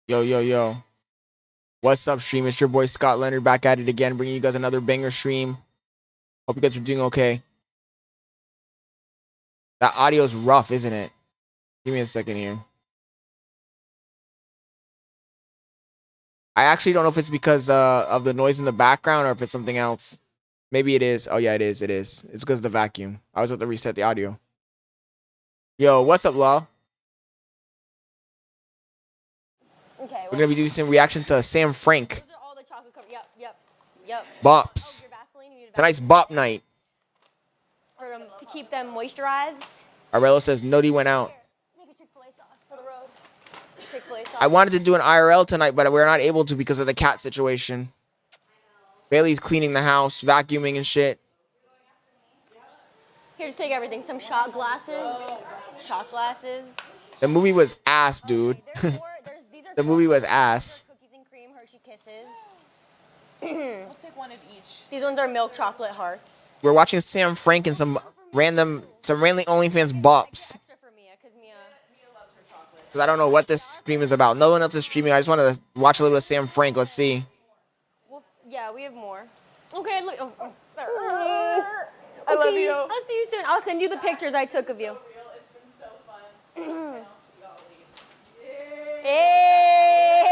Yo, yo, yo. What's up, stream? It's your boy Scott Leonard back at it again, bringing you guys another banger stream. Hope you guys are doing okay. That audio is rough, isn't it? Give me a second here. I actually don't know if it's because of the noise in the background or if it's something else. Maybe it is. Oh, yeah, it is. It is. It's because of the vacuum. I was about to reset the audio. Yo, what's up, Law? Okay, We're going to be doing some reaction to SamXfrank. Those are all the chocolate covered. Yep. BOPS. Your Vaseline, you need a Tonight's BOP night. for them to keep them moisturized. Arello says Nody went out. Make a Chick-fil-A sauce for the road. Chick-fil-A sauce. I wanted to do an IRL tonight, but we're not able to because of the cat situation. Bailey's cleaning the house, vacuuming and shit. Here, just take everything. Some shot glasses. Shot glasses. The movie was ass, dude. There's more. These are The movie was ass. cookies and cream Hershey Kisses. We'll take one of each. These ones are milk chocolate hearts. We're watching SamXfrank and some random OnlyFans bops. Extra for Mia, because Mia loves her chocolate. Because I don't know what this stream is about. No one else is streaming. I just wanted to watch a little bit of SamXfrank. Let's see. well, yeah, we have more. Okay, look. I love you. I'll see you soon. I'll send you the pictures I took of you. It's been so fun. And I'll see y'all later. Hey!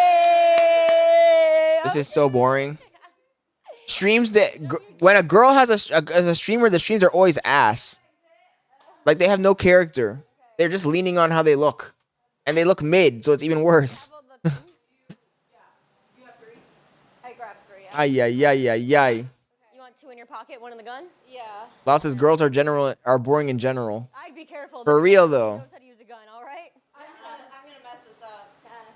This is so boring. Streams that when a girl has as a streamer, the streams are always ass. Like they have no character. They're just leaning on how they look, and they look mid, so it's even worse. You have 3? I grabbed 3. Yeah. Ay ay ay ay ay. You want 2 in your pocket, 1 in the gun? Yeah. Law says girls are boring in general. I'd be careful. For real though. Knows how to use a gun, all right? I'm gonna mess this up.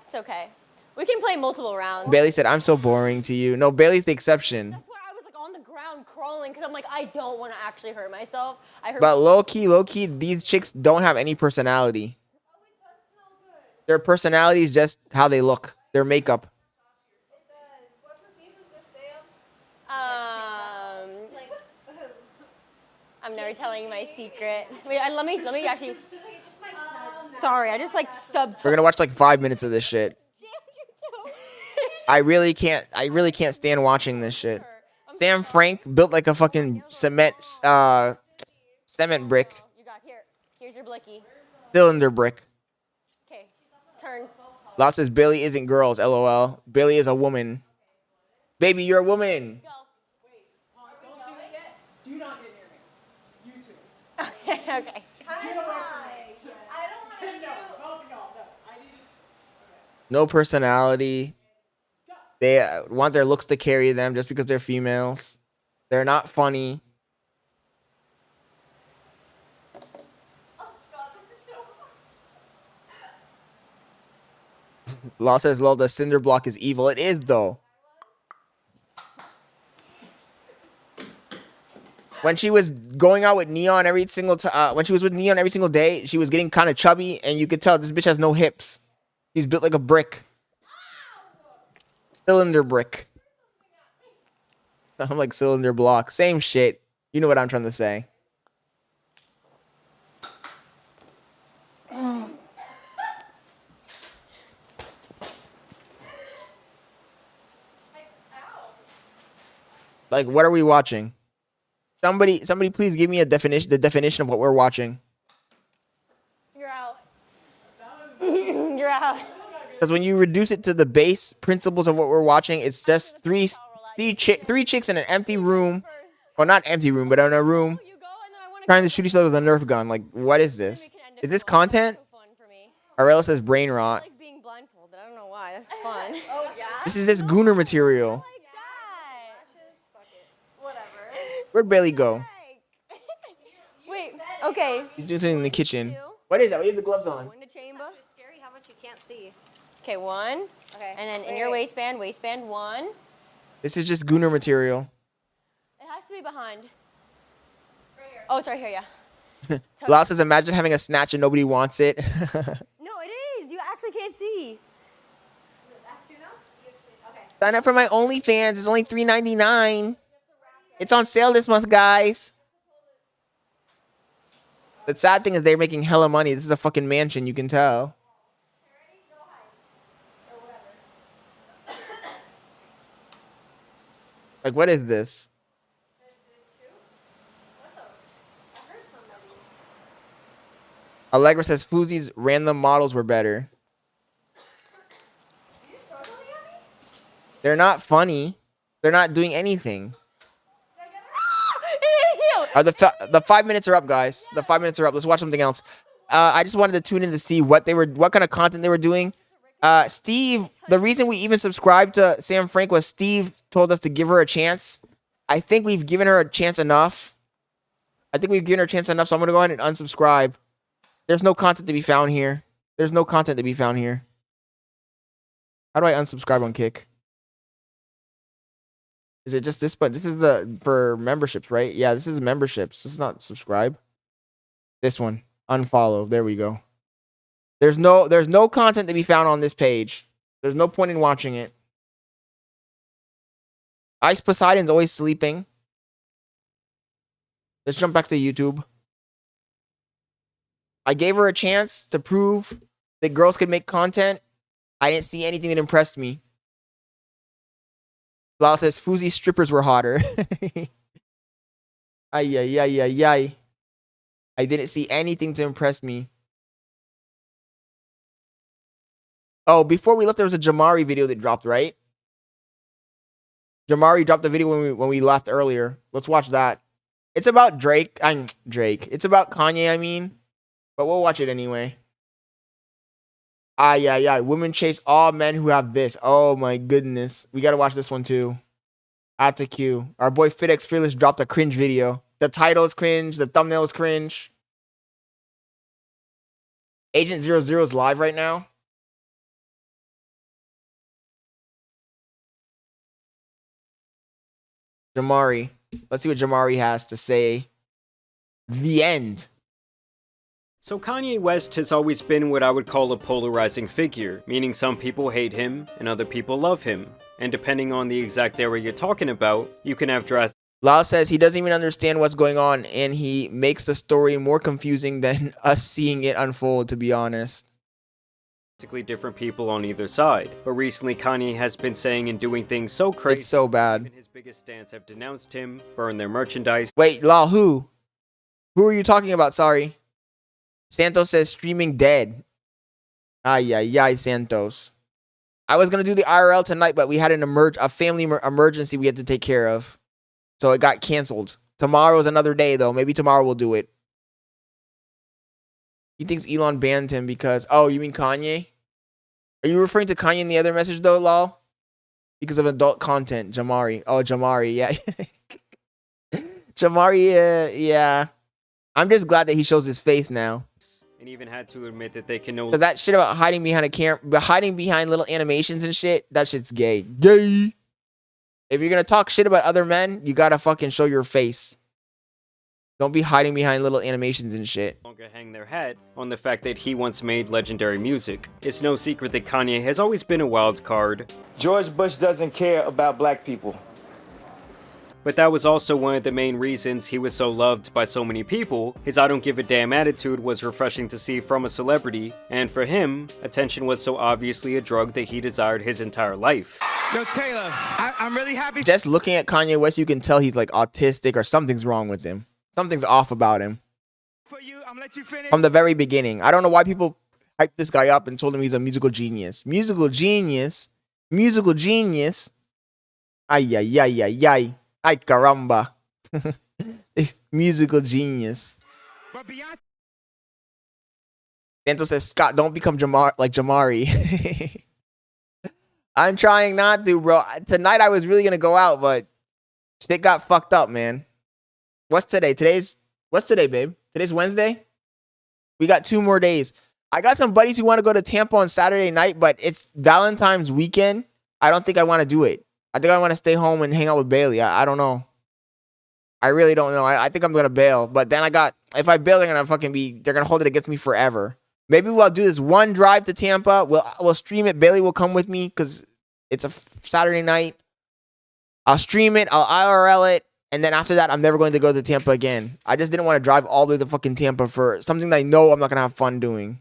It's okay. We can play multiple rounds. Bailey said, "I'm so boring to you." No, Bailey's the exception. That's why I was like on the ground crawling because I'm like I don't want to actually hurt myself. I hurt. But low key, these chicks don't have any personality. Their personality is just how they look. Their makeup. What perfume is this, Sam? I'm never telling you my secret. Wait, let me actually. Sorry, I just like stubbed. We're gonna watch like 5 minutes of this shit. I really can't stand watching this shit. SamXfrank built like a fucking cement brick, You got here. Here's your blicky. cylinder brick. Okay, turn. Lot says Bailey isn't girls. LOL. Bailey is a woman. Baby, you're a woman. Go. Don't shoot it yet. Do not get near me. You two. Okay. I don't want to shoot. No. I need to. No personality. They want their looks to carry them just because they're females. They're not funny. Oh God, this is so. Law says, "Lol, the cinder block is evil." It is though. When she was going out with Neon every single when she was with Neon every single day, she was getting kind of chubby, and you could tell this bitch has no hips. She's built like a brick, cylinder brick. I'm like cylinder block, same shit. You know what I'm trying to say. Like, what are we watching? Somebody, please give me the definition of what we're watching. You're out. You're out. Because when you reduce it to the base principles of what we're watching, it's just three chicks in an empty room. Well, not empty room, but in a room You go and then I want trying to shoot each other with a Nerf gun. Like, what is this? Is this content? So fun for me. Arella says brain I rot. like being blindfolded. I don't know why. That's fun. Oh yeah. This is just gooner material. Like that. Whatever. Where'd Bailey go? Wait. Okay. She's doing something in the kitchen. What is that? We have the gloves on. One to chamber. It's scary how much you can't see. Okay, 1. Okay. And then in your waistband, 1. This is just gooner material. It has to be behind. Right here. Oh, it's right here, yeah. Lau says, imagine having a snatch and nobody wants it. No, it is. You actually can't see. That too now? Okay. Sign up for my OnlyFans. It's only $3.99. It's on sale this month, guys. The sad thing is they're making hella money. This is a fucking mansion, you can tell. Like, what is this? Allegra says Fuzi's random models were better. They're not funny. They're not doing anything. The 5 minutes are up, guys. The 5 minutes are up. Let's watch something else. I just wanted to tune in to see what kind of content they were doing. Steve, the reason we even subscribed to SamXfrank was Steve told us to give her a chance. I think we've given her a chance enough. So I'm gonna go ahead and unsubscribe. There's no content to be found here. How do I unsubscribe on Kick? Is it just this? But this is for memberships, right? Yeah, this is memberships. This is not subscribe. This one. Unfollow. There we go. There's no content to be found on this page. There's no point in watching it. Ice Poseidon's always sleeping. Let's jump back to YouTube. I gave her a chance to prove that girls could make content. I didn't see anything that impressed me. Lau says Fuzi's strippers were hotter. Ay. I didn't see anything to impress me. Oh, before we left, there was a Jamari video that dropped, right? Jamari dropped a video when we left earlier. Let's watch that. It's about Drake. It's about Kanye, I mean. But we'll watch it anyway. Ay. Women chase all men who have this. Oh my goodness. We gotta watch this one too. Add to queue. Our boy FitX Fearless dropped a cringe video. The title is cringe. The thumbnail is cringe. Agent 00 is live right now. Jamari. Let's see what Jamari has to say. The end. So Kanye West has always been what I would call a polarizing figure, meaning some people hate him and other people love him. And depending on the exact area you're talking about, you can have drastic... Lau says he doesn't even understand what's going on, and he makes the story more confusing than us seeing it unfold, to be honest. Different people on either side. But recently Kanye has been saying and doing things so crazy. It's so bad. And his biggest stance have denounced him, burned their merchandise. Wait, Lau, who? Who are you talking about? Sorry. Santos says streaming dead. Ay, Santos. I was going to do the IRL tonight, but we had a family emergency we had to take care of. So it got canceled. Tomorrow's another day, though. Maybe tomorrow we'll do it. He thinks Elon banned him because... Oh, you mean Kanye? Are you referring to Kanye in the other message, though, Lau? Because of adult content. Jamari. Oh, Jamari, yeah. Jamari, yeah. I'm just glad that he shows his face now. And even had to admit that they can no... Cause that shit about hiding behind a camera, hiding behind little animations and shit, that shit's gay. Gay. If you're gonna talk shit about other men, you gotta fucking show your face. Don't be hiding behind little animations and shit. Longer hang their hat on the fact that he once made legendary music. It's no secret that Kanye has always been a wild card. George Bush doesn't care about black people. But that was also one of the main reasons he was so loved by so many people. His I don't give a damn attitude was refreshing to see from a celebrity, and for him, attention was so obviously a drug that he desired his entire life. Yo, Taylor, I'm really happy. Just looking at Kanye West, you can tell he's like autistic or something's wrong with him. Something's off about him. For you, I'm gonna let you finish. From the very beginning. I don't know why people hyped this guy up and told him he's a musical genius. Musical genius. Ay. Ay, caramba. Musical genius. Santos says, Scott, don't become Jamari. I'm trying not to, bro. Tonight I was really going to go out, but shit got fucked up, man. What's today? What's today, babe? Today's Wednesday? We got 2 more days. I got some buddies who want to go to Tampa on Saturday night, but it's Valentine's weekend. I don't think I want to do it. I think I want to stay home and hang out with Bailey. I don't know. I really don't know. I think I'm going to bail. But then if I bail, they're going to hold it against me forever. Maybe we'll do this one drive to Tampa. We'll stream it. Bailey will come with me because it's a Saturday night. I'll stream it. I'll IRL it. And then after that, I'm never going to go to Tampa again. I just didn't want to drive all the way to fucking Tampa for something that I know I'm not going to have fun doing.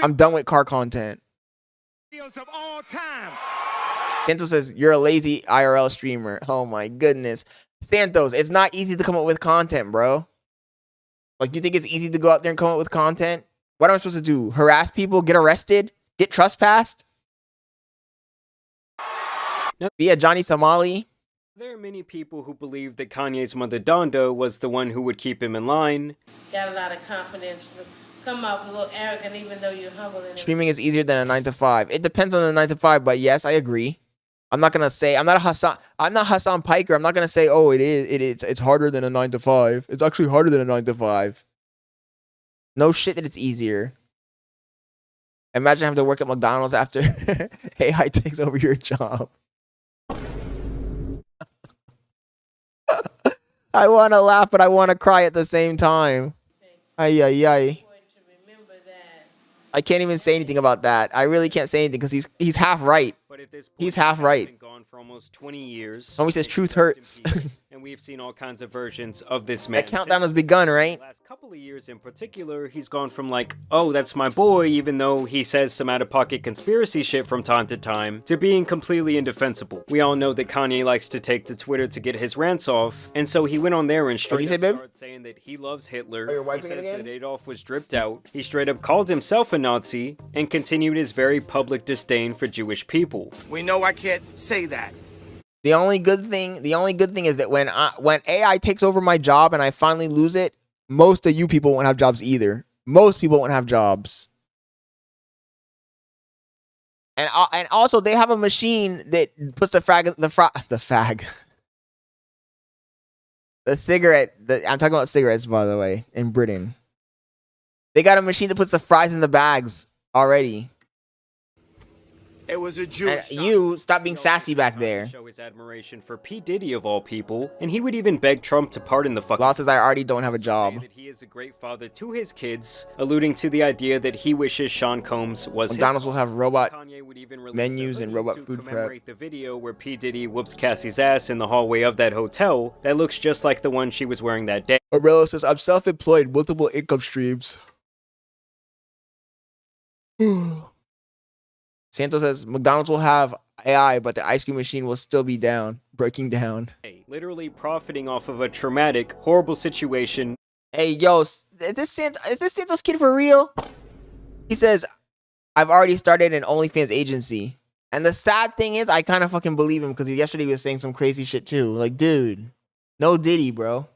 I'm done with car content. Of all time. Santos says, you're a lazy IRL streamer. Oh my goodness. Santos, it's not easy to come up with content, bro. Like, you think it's easy to go out there and come up with content? What am I supposed to do? Harass people? Get arrested? Get trespassed? No. Be a Johnny Somali? There are many people who believe that Kanye's mother Donda was the one who would keep him in line. Got a lot of confidence. Come off a little arrogant even though you're humble. Streaming is easier than a 9 to 5. It depends on the 9 to 5, but yes, I agree. I'm not gonna say I'm not Hassan Piker. I'm not gonna say, oh, it's harder than a 9 to 5. It's actually harder than a 9 to 5. No shit that it's easier. Imagine having to work at McDonald's after AI takes over your job. I want to laugh, but I want to cry at the same time. Ay, ay, ay. I can't even say anything about that. I really can't say anything because he's half right. But at this point, He's half right. been gone for almost 20 years. Homie says truth hurts. And we've seen all kinds of versions of this man. That countdown has begun, right? The last couple of years in particular, he's gone from like, oh, that's my boy, even though he says some out-of-pocket conspiracy shit from time to time, to being completely indefensible. We all know that Kanye likes to take to Twitter to get his rants off, and so he went on there and straight up started saying that he loves Hitler. He says that Adolf was dripped out. He straight up called himself a Nazi, and continued his very public disdain for Jewish people. We know I can't say that. The only good thing is that when AI takes over my job and I finally lose it, most of you people won't have jobs either. Most people won't have jobs. And also they have a machine that puts the cigarette. I'm talking about cigarettes, by the way, in Britain. They got a machine that puts the fries in the bags already. It was a Jewish. You stop being sassy back there. Show his admiration for P. Diddy of all people, and he would even beg Trump to pardon the fucking. Law says I already don't have a job. That he is a great father to his kids, alluding to the idea that he wishes Sean Combs was. McDonald's will have robot Kanye would even menus and robot food prep. Commemorate the video where P. Diddy whoops Cassie's ass in the hallway of that hotel that looks just like the one she was wearing that day. Aurelio says I'm self-employed, multiple income streams. Santos says McDonald's will have AI, but the ice cream machine will still be down, breaking down. Literally profiting off of a traumatic, horrible situation. Hey, yo, is this Santos kid for real? He says, I've already started an OnlyFans agency. And the sad thing is, I kind of fucking believe him because yesterday he was saying some crazy shit too. Like, dude, no Diddy, bro.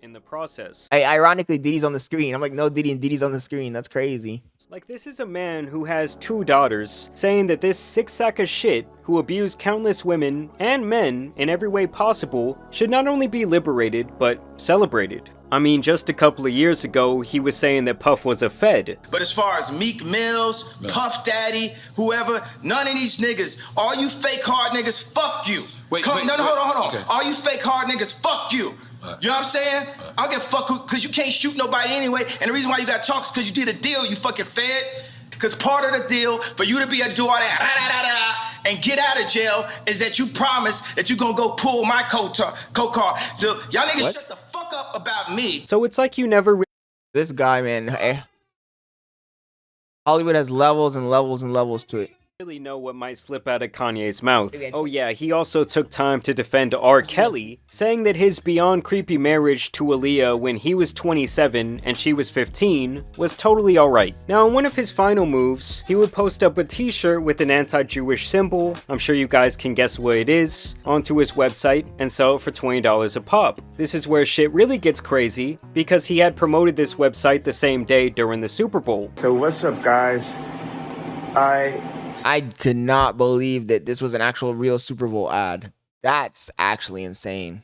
In the process. Hey, ironically, Diddy's on the screen. I'm like, no Diddy and Diddy's on the screen. That's crazy. Like, this is a man who has 2 daughters, saying that this sick sack of shit, who abused countless women and men in every way possible, should not only be liberated, but celebrated. I mean, just a couple of years ago, he was saying that Puff was a Fed. But as far as Meek Mills, Puff Daddy, whoever, none of these niggas, all you fake hard niggas, fuck you. Hold on. Okay. All you fake hard niggas, fuck you. You know what I'm saying? I don't give a fuck because you can't shoot nobody anyway. And the reason why you got to talk is because you did a deal, you fucking Fed. Because part of the deal for you to be a do all that and get out of jail is that you promise that you're going to go pull my coat card. So y'all niggas shut the fuck up about me. So it's like you never... This guy, man. Hollywood has levels and levels and levels to it. Really know what might slip out of Kanye's mouth. Oh yeah, he also took time to defend R. Kelly, saying that his beyond creepy marriage to Aaliyah when he was 27 and she was 15 was totally alright. Now in one of his final moves, he would post up a t-shirt with an anti-Jewish symbol, I'm sure you guys can guess what it is, onto his website and sell it for $20 a pop. This is where shit really gets crazy, because he had promoted this website the same day during the Super Bowl. So what's up, guys? I could not believe that this was an actual real Super Bowl ad. That's actually insane.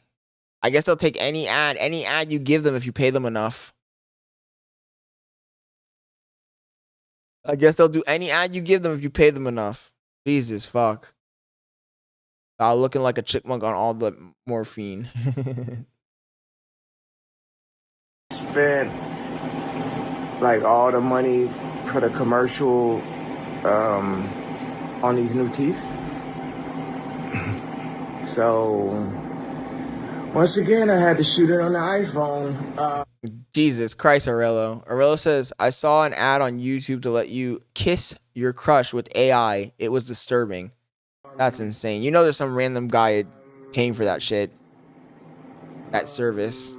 I guess they'll take any ad you give them if you pay them enough. I guess they'll do any ad you give them if you pay them enough. Jesus, fuck. Looking like a chipmunk on all the morphine. Spent like all the money for the commercial on these new teeth. So once again, I had to shoot it on the iPhone. Jesus Christ, Aurelio. Aurelio says, I saw an ad on YouTube to let you kiss your crush with AI. It was disturbing. That's insane. You know there's some random guy paying for that shit. That service.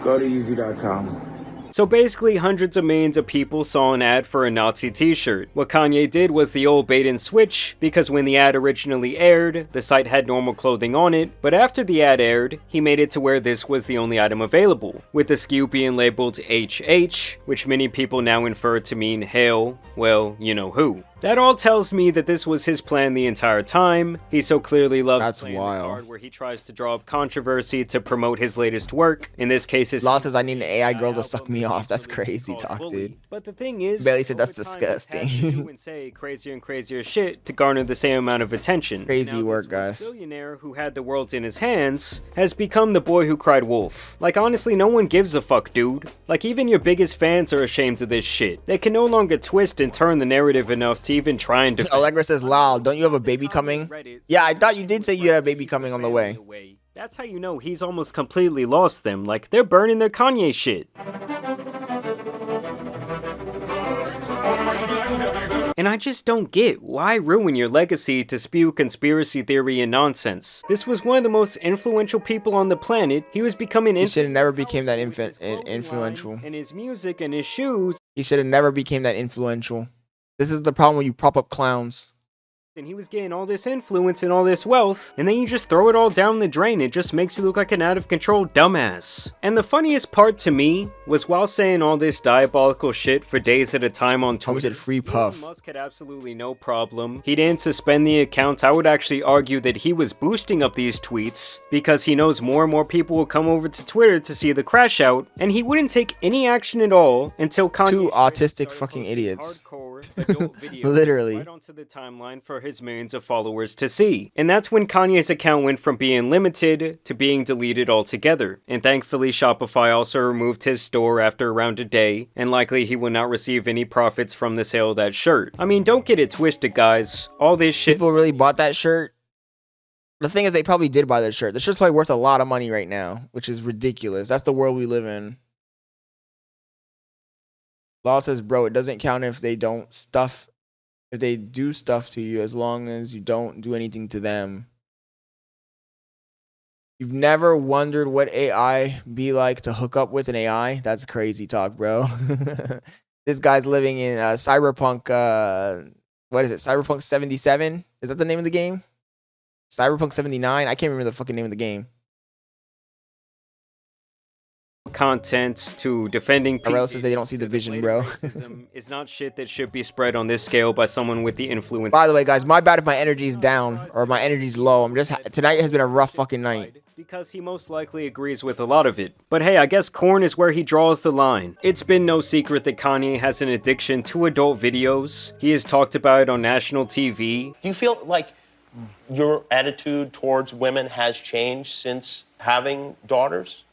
Go to Yeezy.com. So basically, hundreds of millions of people saw an ad for a Nazi t-shirt. What Kanye did was the old bait and switch, because when the ad originally aired, the site had normal clothing on it, but after the ad aired, he made it to where this was the only item available, with the SKU being labeled HH, which many people now infer to mean hail, well, you know who. That all tells me that this was his plan the entire time. He so clearly loves playing the card where he tries to draw up controversy to promote his latest work. In this case, his Law says I need an AI girl to suck me off. That's crazy talk, dude. But the thing is, Bailey said that's disgusting. and say crazier and crazier shit to garner the same amount of attention. Crazy work, guys. This billionaire who had the world in his hands has become the boy who cried wolf. Like honestly, no one gives a fuck, dude. Like even your biggest fans are ashamed of this shit. They can no longer twist and turn the narrative enough to even try and defend. Allegra says, "Lol, don't you have a baby coming?" Yeah, I thought you did say you had a baby coming on the way. That's how you know he's almost completely lost them. Like they're burning their Kanye shit. And I just don't get why ruin your legacy to spew conspiracy theory and nonsense. This was one of the most influential people on the planet. He was becoming He should have never became that influential. And his music and his shoes. He should have never became that influential. This is the problem when you prop up clowns. And he was getting all this influence and all this wealth, and then you just throw it all down the drain. It just makes you look like an out-of-control dumbass. And the funniest part to me was while saying all this diabolical shit for days at a time on Twitter, said free puff. Elon Musk had absolutely no problem. He didn't suspend the account. I would actually argue that he was boosting up these tweets because he knows more and more people will come over to Twitter to see the crash out, and he wouldn't take any action at all until Kanye two autistic fucking idiots. Videos Literally. right onto the timeline for his millions of followers to see. And that's when Kanye's account went from being limited to being deleted altogether. And thankfully Shopify also removed his store after around a day, and likely he will not receive any profits from the sale of that shirt. I mean, don't get it twisted, guys. All this shit— People really bought that shirt. The thing is, they probably did buy that shirt. The shirt's probably worth a lot of money right now, which is ridiculous. That's the world we live in. Law says, bro, it doesn't count if they do stuff to you, as long as you don't do anything to them. You've never wondered what AI be like to hook up with an AI? That's crazy talk, bro. This guy's living in Cyberpunk, what is it? Cyberpunk 77? Is that the name of the game? Cyberpunk 79? I can't remember the fucking name of the game. content to defending people. Or says they don't see the vision, bro. Is not shit that should be spread on this scale by someone with the influence. By the way, guys, my bad if my energy's down or my energy's low. I'm just tonight has been a rough fucking night. Because he most likely agrees with a lot of it. But hey, I guess corn is where he draws the line. It's been no secret that Kanye has an addiction to adult videos. He has talked about it on national TV. Do you feel like your attitude towards women has changed since having daughters?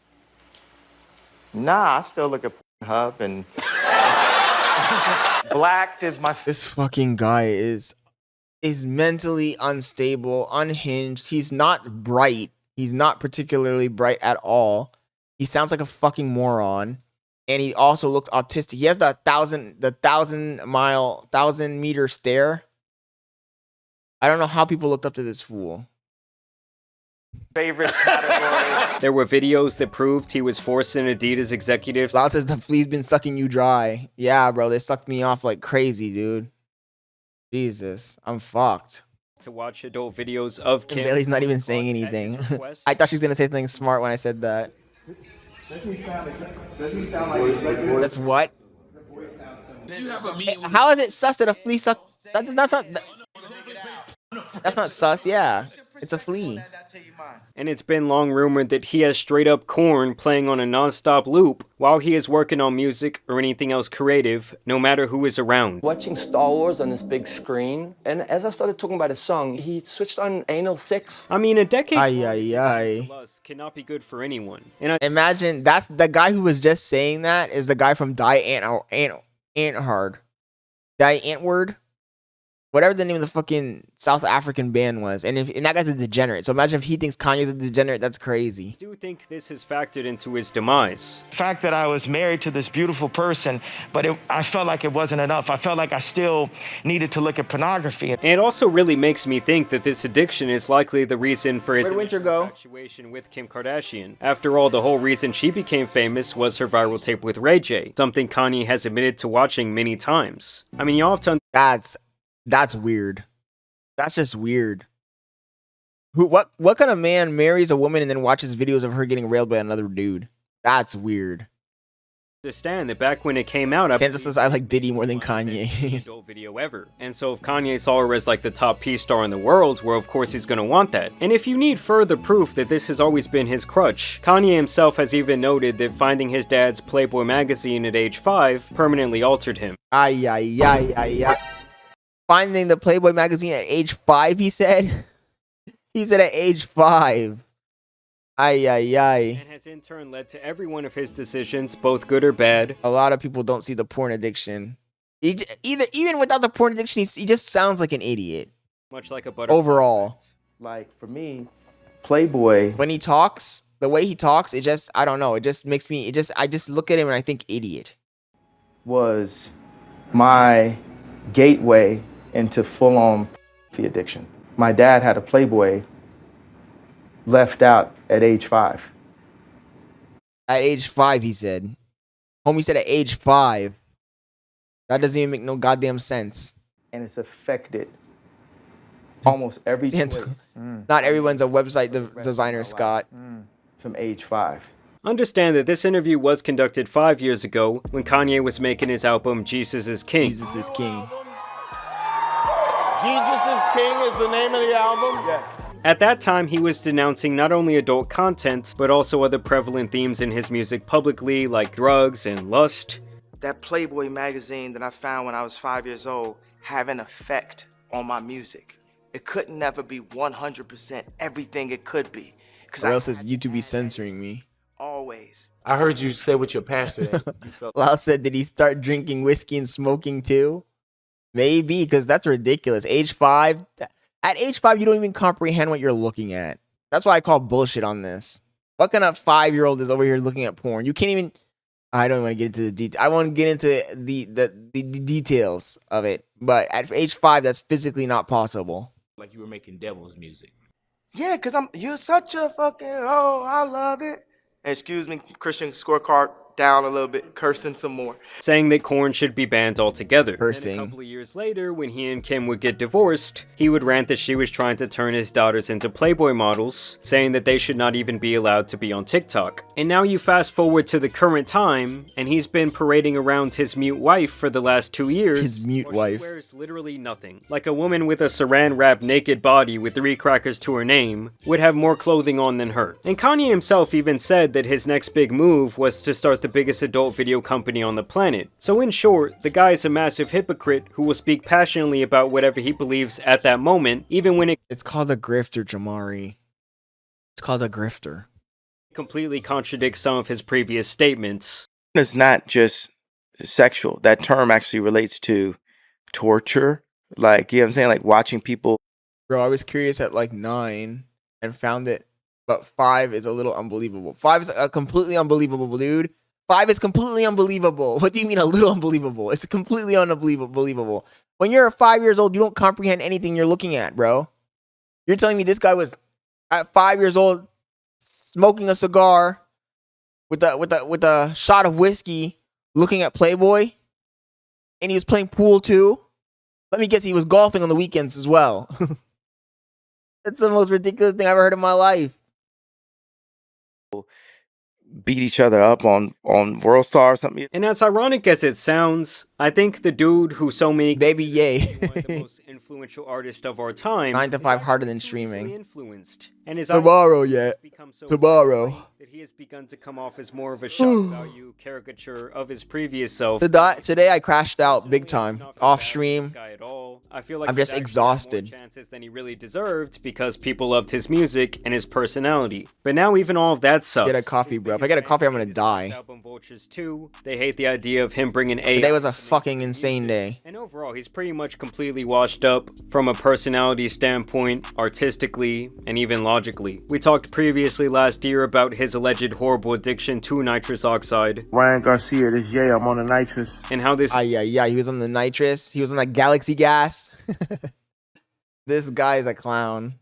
Nah, I still look at Pornhub and Blacked is my... This fucking guy is mentally unstable, unhinged. He's not bright. He's not particularly bright at all. He sounds like a fucking moron. And he also looks autistic. He has the 1,000 meter stare. I don't know how people looked up to this fool. Favorite category. There were videos that proved he was forcing Adidas executives. Loud says the flea's been sucking you dry. Yeah, bro, they sucked me off like crazy, dude. Jesus, I'm fucked. To watch adult videos of Kim. Bailey's not even saying anything. I thought she was gonna say something smart when I said that. That's what? How is it sus that a flea suck? That does not sound. That's not sus. Yeah, it's a flea. And it's been long rumored that he has straight up corn playing on a non-stop loop while he is working on music or anything else creative, no matter who is around. Watching Star Wars on this big screen, and as I started talking about a song, he switched on anal sex. I mean, a decade cannot be good for anyone. And imagine that's the guy who was just saying that is the guy from Die Anthard. Die Antwoord. whatever the name of the fucking South African band was. And that guy's a degenerate. So imagine if he thinks Kanye's a degenerate. That's crazy. I do think this has factored into his demise. The fact that I was married to this beautiful person, but I felt like it wasn't enough. I felt like I still needed to look at pornography. And it also really makes me think that this addiction is likely the reason for his Where'd Winter go? infatuation with Kim Kardashian. After all, the whole reason she became famous was her viral tape with Ray J, something Kanye has admitted to watching many times. I mean, y'all have to That's weird. That's just weird. What kind of man marries a woman and then watches videos of her getting railed by another dude? That's weird. understand that back when it came out, Santa says I like Diddy more than Kanye. adult video ever. And so if Kanye saw her as like the top P-star in the world, well, of course he's gonna want that. And if you need further proof that this has always been his crutch, Kanye himself has even noted that finding his dad's Playboy magazine at age 5 permanently altered him. Ay, ay, ay, ay, ay. Finding the Playboy magazine at age 5, he said? He said at age 5. Ay, ay, ay. And has in turn led to every one of his decisions, both good or bad. A lot of people don't see the porn addiction. Even without the porn addiction, he just sounds like an idiot. Much like a butterfly. Overall. Like, for me, Playboy... When he talks, the way he talks, it just, I don't know, it just makes me, I just look at him and I think idiot. ...was my gateway into full-on addiction. My dad had a Playboy left out at age 5. At age 5, he said. Homie said at age 5. That doesn't even make no goddamn sense. And it's affected almost every choice. Not everyone's a website designer, Scott. From age 5. Understand that this interview was conducted 5 years ago when Kanye was making his album Jesus is King. Jesus is King. Jesus is King is the name of the album? Yes. At that time, he was denouncing not only adult content, but also other prevalent themes in his music publicly, like drugs and lust. That Playboy magazine that I found when I was 5 years old have an effect on my music. It could never be 100% everything it could be. Or else says YouTube be censoring me. Always. I heard you say with your pastor that you felt... Lau said, did he start drinking whiskey and smoking too? Maybe, because that's ridiculous. Age 5... At age 5, you don't even comprehend what you're looking at. That's why I call bullshit on this. What kind of 5-year-old is over here looking at porn? You can't even... I don't want to get into the details. I want to get into the details of it. But at age 5, that's physically not possible. Like you were making devil's music. Yeah, because you're such a fucking, oh, I love it. Excuse me, Christian scorecard down a little bit, cursing some more. Saying that corn should be banned altogether. Cursing. And a couple of years later, when he and Kim would get divorced, he would rant that she was trying to turn his daughters into Playboy models, saying that they should not even be allowed to be on TikTok. And now you fast forward to the current time, and he's been parading around his mute wife for the last 2 years. His mute wife. She wears literally nothing. Like a woman with a saran-wrapped naked body with 3 crackers to her name would have more clothing on than her. And Kanye himself even said that his next big move was to start the biggest adult video company on the planet. So in short, the guy is a massive hypocrite who will speak passionately about whatever he believes at that moment, even when it... It's called a grifter, Jamari. It's called a grifter. ...completely contradicts some of his previous statements. It's not just sexual. That term actually relates to torture. Like, you know what I'm saying? Like watching people. Bro, I was curious at like 9 and found it. But 5 is a little unbelievable. 5 is a completely unbelievable, dude. 5 is completely unbelievable. What do you mean a little unbelievable? It's completely unbelievable. When you're 5 years old, you don't comprehend anything you're looking at, bro. You're telling me this guy was at 5 years old smoking a cigar with a shot of whiskey, looking at Playboy, and he was playing pool too? Let me guess, he was golfing on the weekends as well. That's the most ridiculous thing I've ever heard in my life. Beat each other up on World Star or something. And as ironic as it sounds, I think the dude who so many... Baby Yay. one of the most influential artists of our time... 9 to 5 harder than streaming. ...influenced. And his tomorrow yet. So tomorrow. ...that he has begun to come off as more of a shock value caricature of his previous self. Today I crashed out big time. Off stream. I feel like I'm just exhausted. More chances than he really deserved because people loved his music and his personality. But now even all of that sucks. Get a coffee, bro. If I get a coffee, I'm gonna die. Album Vultures 2, they hate the idea of him bringing Today was a fucking insane day. And overall, he's pretty much completely washed up from a personality standpoint, artistically, and even logically. We talked previously last year about his alleged horrible addiction to nitrous oxide. Ryan Garcia, this Jay, I'm on the nitrous. And how this... yeah, he was on the nitrous. He was on that galaxy gas. This guy is a clown.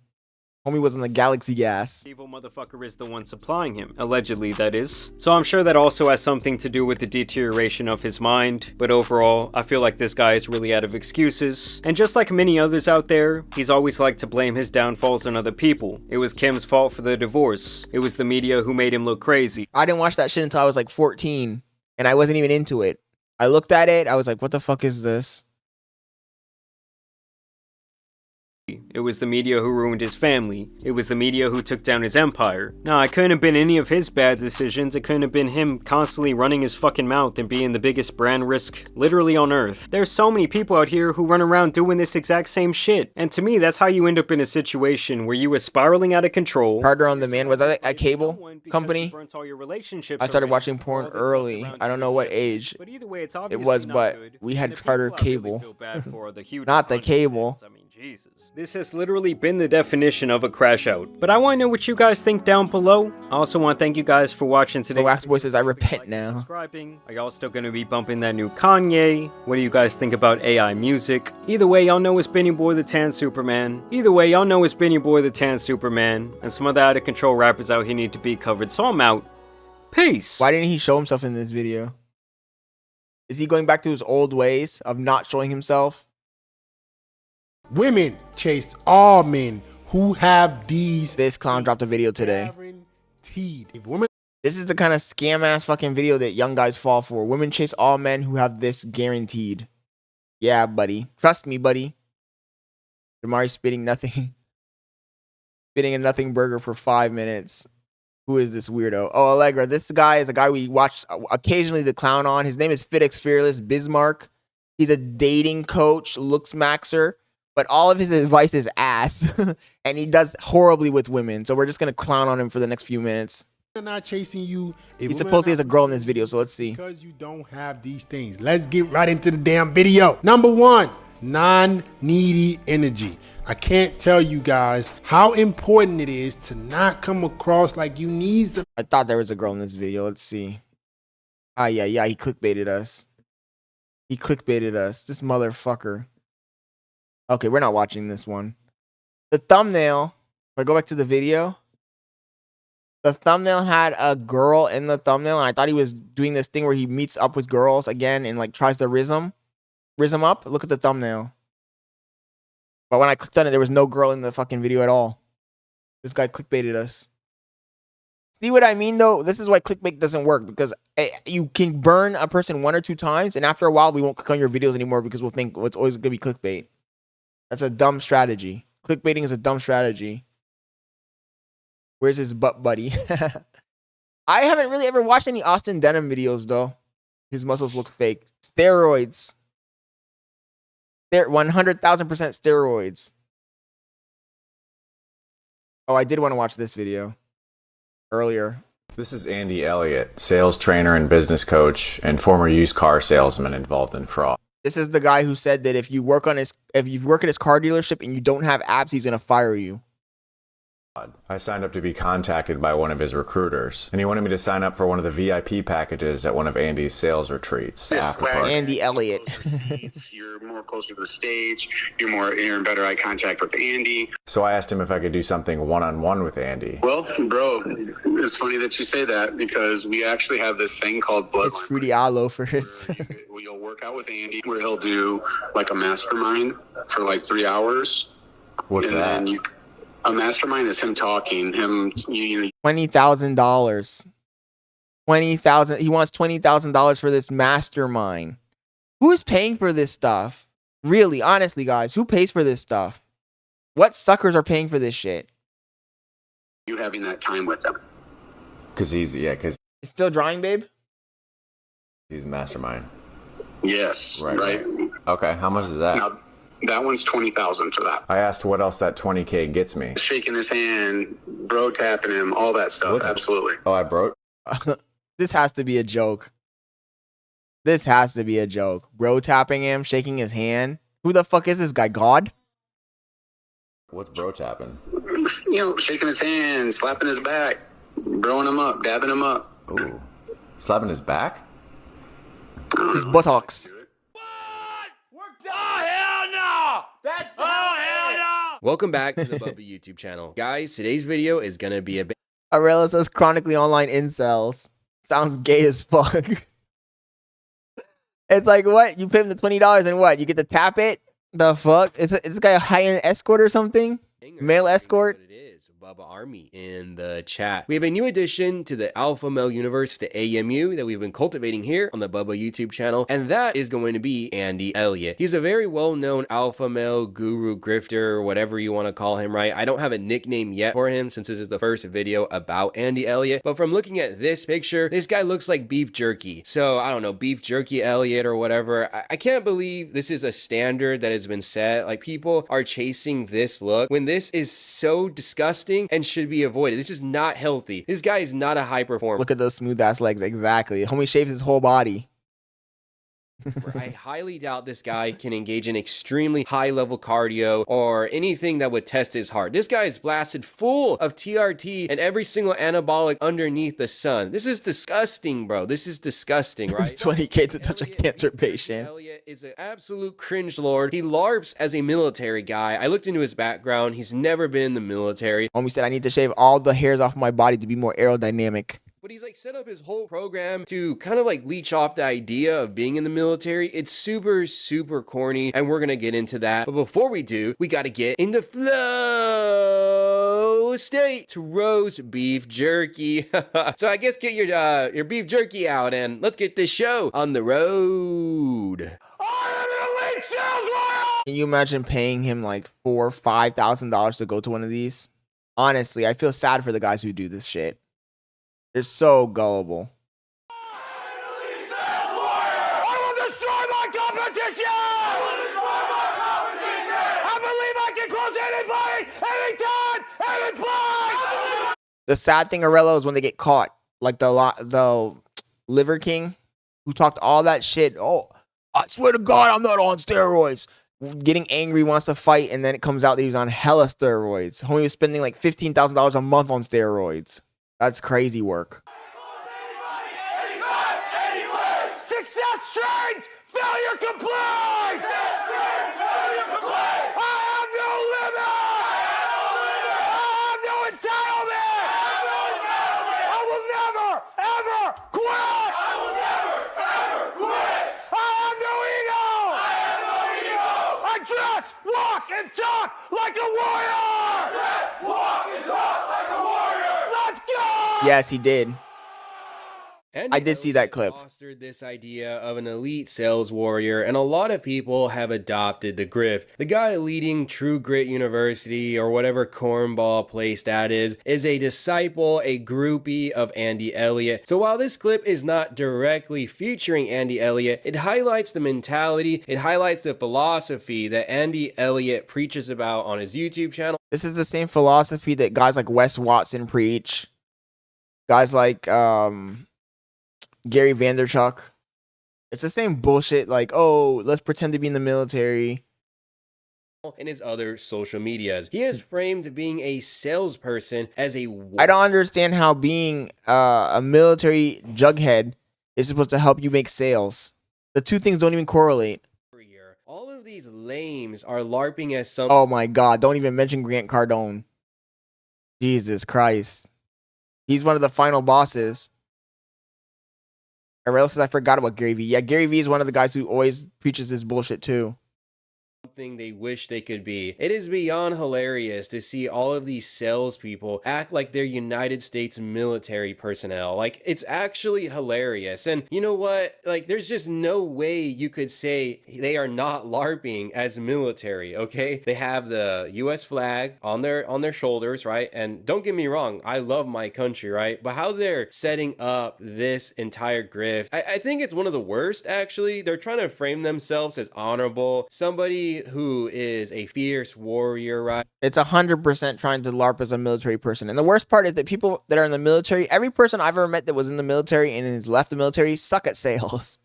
Homie was on the galaxy gas. Evil motherfucker is the one supplying him. Allegedly, that is. So I'm sure that also has something to do with the deterioration of his mind. But overall, I feel like this guy is really out of excuses. And just like many others out there, he's always liked to blame his downfalls on other people. It was Kim's fault for the divorce. It was the media who made him look crazy. I didn't watch that shit until I was like 14. And I wasn't even into it. I looked at it. I was like, what the fuck is this? It was the media who ruined his family. It was the media who took down his empire. Nah, it couldn't have been any of his bad decisions. It couldn't have been him constantly running his fucking mouth and being the biggest brand risk literally on earth. There's so many people out here who run around doing this exact same shit. And to me, that's how you end up in a situation where you were spiraling out of control. Harder on the Man. Was that a cable company? I started watching porn early. I don't know what age it was, but we had Charter cable. Not the cable. Jesus. This has literally been the definition of a crash out. But I want to know what you guys think down below. I also want to thank you guys for watching today. The Wax Boy says, I repent now. Are y'all still going to be bumping that new Kanye? What do you guys think about AI music? Either way, y'all know it's been your boy the Tan Superman. Either way, y'all know it's been your boy the Tan Superman. And some other out of control rappers out here need to be covered. So I'm out. Peace. Why didn't he show himself in this video? Is he going back to his old ways of not showing himself? Women chase all men who have these. This clown dropped a video today. This is the kind of scam ass fucking video that young guys fall for. Women chase all men who have this guaranteed. Yeah, buddy. Trust me, buddy. Damari spitting nothing. Spitting a nothing burger for 5 minutes. Who is this weirdo? Oh, Allegra. This guy is a guy we watch occasionally the clown on. His name is FitX Fearless Bismarck. He's a dating coach, looks maxer. But all of his advice is ass. And he does horribly with women. So we're just going to clown on him for the next few minutes. They're not chasing you. He supposedly has a girl in this video, so let's see. Because you don't have these things. Let's get right into the damn video. Number 1, non-needy energy. I can't tell you guys how important it is to not come across like you need some. I thought there was a girl in this video. Let's see. Yeah, he clickbaited us. He clickbaited us. This motherfucker. Okay, we're not watching this one. The thumbnail, if I go back to the video, the thumbnail had a girl in the thumbnail, and I thought he was doing this thing where he meets up with girls again and like tries to rizz them up. Look at the thumbnail. But when I clicked on it, there was no girl in the fucking video at all. This guy clickbaited us. See what I mean, though? This is why clickbait doesn't work, because you can burn a person 1 or 2 times, and after a while, we won't click on your videos anymore because we'll think it's always going to be clickbait. That's a dumb strategy. Clickbaiting is a dumb strategy. Where's his butt buddy? I haven't really ever watched any Austin Denim videos, though. His muscles look fake. Steroids. They're 100,000% steroids. Oh, I did want to watch this video earlier. This is Andy Elliott, sales trainer and business coach and former used car salesman involved in fraud. This is the guy who said that if you work at his car dealership and you don't have abs, he's gonna fire you. I signed up to be contacted by one of his recruiters, and he wanted me to sign up for one of the VIP packages at one of Andy's sales retreats. Andy Elliott. You're more closer to the stage. You're in better eye contact with Andy. So I asked him if I could do something one-on-one with Andy. Well, bro, it's funny that you say that because we actually have this thing called Bloodline. It's Fruity Loafers. You'll work out with Andy where he'll do like a mastermind for like 3 hours. What's that? A mastermind is him talking, $20,000. $20,000. He wants $20,000 for this mastermind. Who's paying for this stuff? Really, honestly, guys, who pays for this stuff? What suckers are paying for this shit? You having that time with him. Because it's still drying, babe? He's a mastermind. Yes, right. Okay, how much is that? Now, that one's $20,000 for that. I asked what else that $20K gets me. Shaking his hand, bro tapping him, all that stuff. Absolutely. Oh, I broke? This has to be a joke. This has to be a joke. Bro tapping him, shaking his hand. Who the fuck is this guy? God? What's bro tapping? You know, shaking his hand, slapping his back, growing him up, dabbing him up. Ooh. Slapping his back? His buttocks. Welcome back to the Bubba YouTube channel. Guys, today's video is gonna be a bit. Arella says chronically online incels. Sounds gay as fuck. It's like, what? You pay him the $20 and what? You get to tap it? The fuck? Is this guy a high-end escort or something? Male escort? Bubba Army in the chat. We have a new addition to the alpha male universe, the AMU, that we've been cultivating here on the Bubba YouTube channel, and that is going to be Andy Elliott. He's a very well-known alpha male guru, grifter, whatever you want to call him, right? I don't have a nickname yet for him since this is the first video about Andy Elliott, but from looking at this picture, this guy looks like beef jerky. So, I don't know, beef jerky Elliott or whatever. I can't believe this is a standard that has been set. Like, people are chasing this look when this is so disgusting and should be avoided. This is not healthy. This guy is not a high performer. Look at those smooth ass legs. Exactly. Homie shaves his whole body. I highly doubt this guy can engage in extremely high level cardio or anything that would test his heart. This guy is blasted full of TRT and every single anabolic underneath the sun. This is disgusting, bro. This is disgusting, right? It's 20K to touch a cancer patient. Elliott is an absolute cringe lord. He LARPs as a military guy. I looked into his background. He's never been in the military. Homie said, I need to shave all the hairs off my body to be more aerodynamic. But he's like set up his whole program to kind of like leech off the idea of being in the military. It's super, super corny, and we're gonna get into that. But before we do, we gotta get in the flow state to roast beef jerky. So I guess get your beef jerky out and let's get this show on the road. Can you imagine paying him like $4,000 or $5,000 to go to one of these? Honestly, I feel sad for the guys who do this shit. They're so gullible. I will destroy my competition! I will destroy my competition! I believe I can close anybody, anytime, any place! The sad thing, Arello, is when they get caught. Like the Liver King, who talked all that shit. Oh, I swear to God, I'm not on steroids. Getting angry, wants to fight, and then it comes out that he was on hella steroids. Homie was spending like $15,000 a month on steroids. That's crazy work. Success trains, failure complies! I have no limit! I have no entitlement! I will never, ever quit! I have no ego! I dress, walk, and talk like a warrior! Let's go! Yes, he did. Andy I did see that clip. Fostered this idea of an elite sales warrior, and a lot of people have adopted the grift. The guy leading True Grit University, or whatever cornball place that is a disciple, a groupie of Andy Elliott. So while this clip is not directly featuring Andy Elliott, it highlights the mentality, it highlights the philosophy that Andy Elliott preaches about on his YouTube channel. This is the same philosophy that guys like Wes Watson preach. Guys like Gary Vaynerchuk. It's the same bullshit like, oh, let's pretend to be in the military. In his other social medias, he has framed being a salesperson as a... I don't understand how being a military jughead is supposed to help you make sales. The two things don't even correlate. All of these lames are LARPing as some... Oh my God, don't even mention Grant Cardone. Jesus Christ. He's one of the final bosses. Or else I forgot about Gary Vee. Yeah, Gary Vee is one of the guys who always preaches this bullshit too. Something they wish they could be. It is beyond hilarious to see all of these salespeople act like they're United States military personnel. Like, it's actually hilarious. And you know what? Like, there's just no way you could say they are not LARPing as military, okay? They have the US flag on their shoulders, right? And don't get me wrong, I love my country, right? But how they're setting up this entire grift, I think it's one of the worst, actually. They're trying to frame themselves as honorable, somebody who is a fierce warrior, right? It's 100% trying to LARP as a military person. And the worst part is that people that are in the military, every person I've ever met that was in the military and has left the military suck at sales.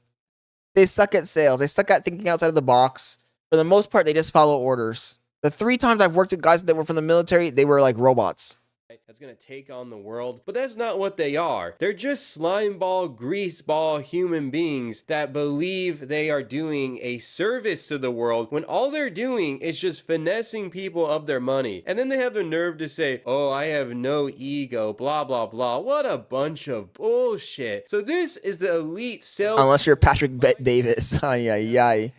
They suck at sales. They suck at thinking outside of the box. For the most part, they just follow orders. The 3 times I've worked with guys that were from the military, they were like robots. That's gonna take on the world, but that's not what they are. They're just slimeball, greaseball human beings that believe they are doing a service to the world when all they're doing is just finessing people of their money. And then they have the nerve to say, oh, I have no ego, blah, blah, blah. What a bunch of bullshit. So this is the elite sales. Unless you're Patrick Davis. Ay, ay, ay.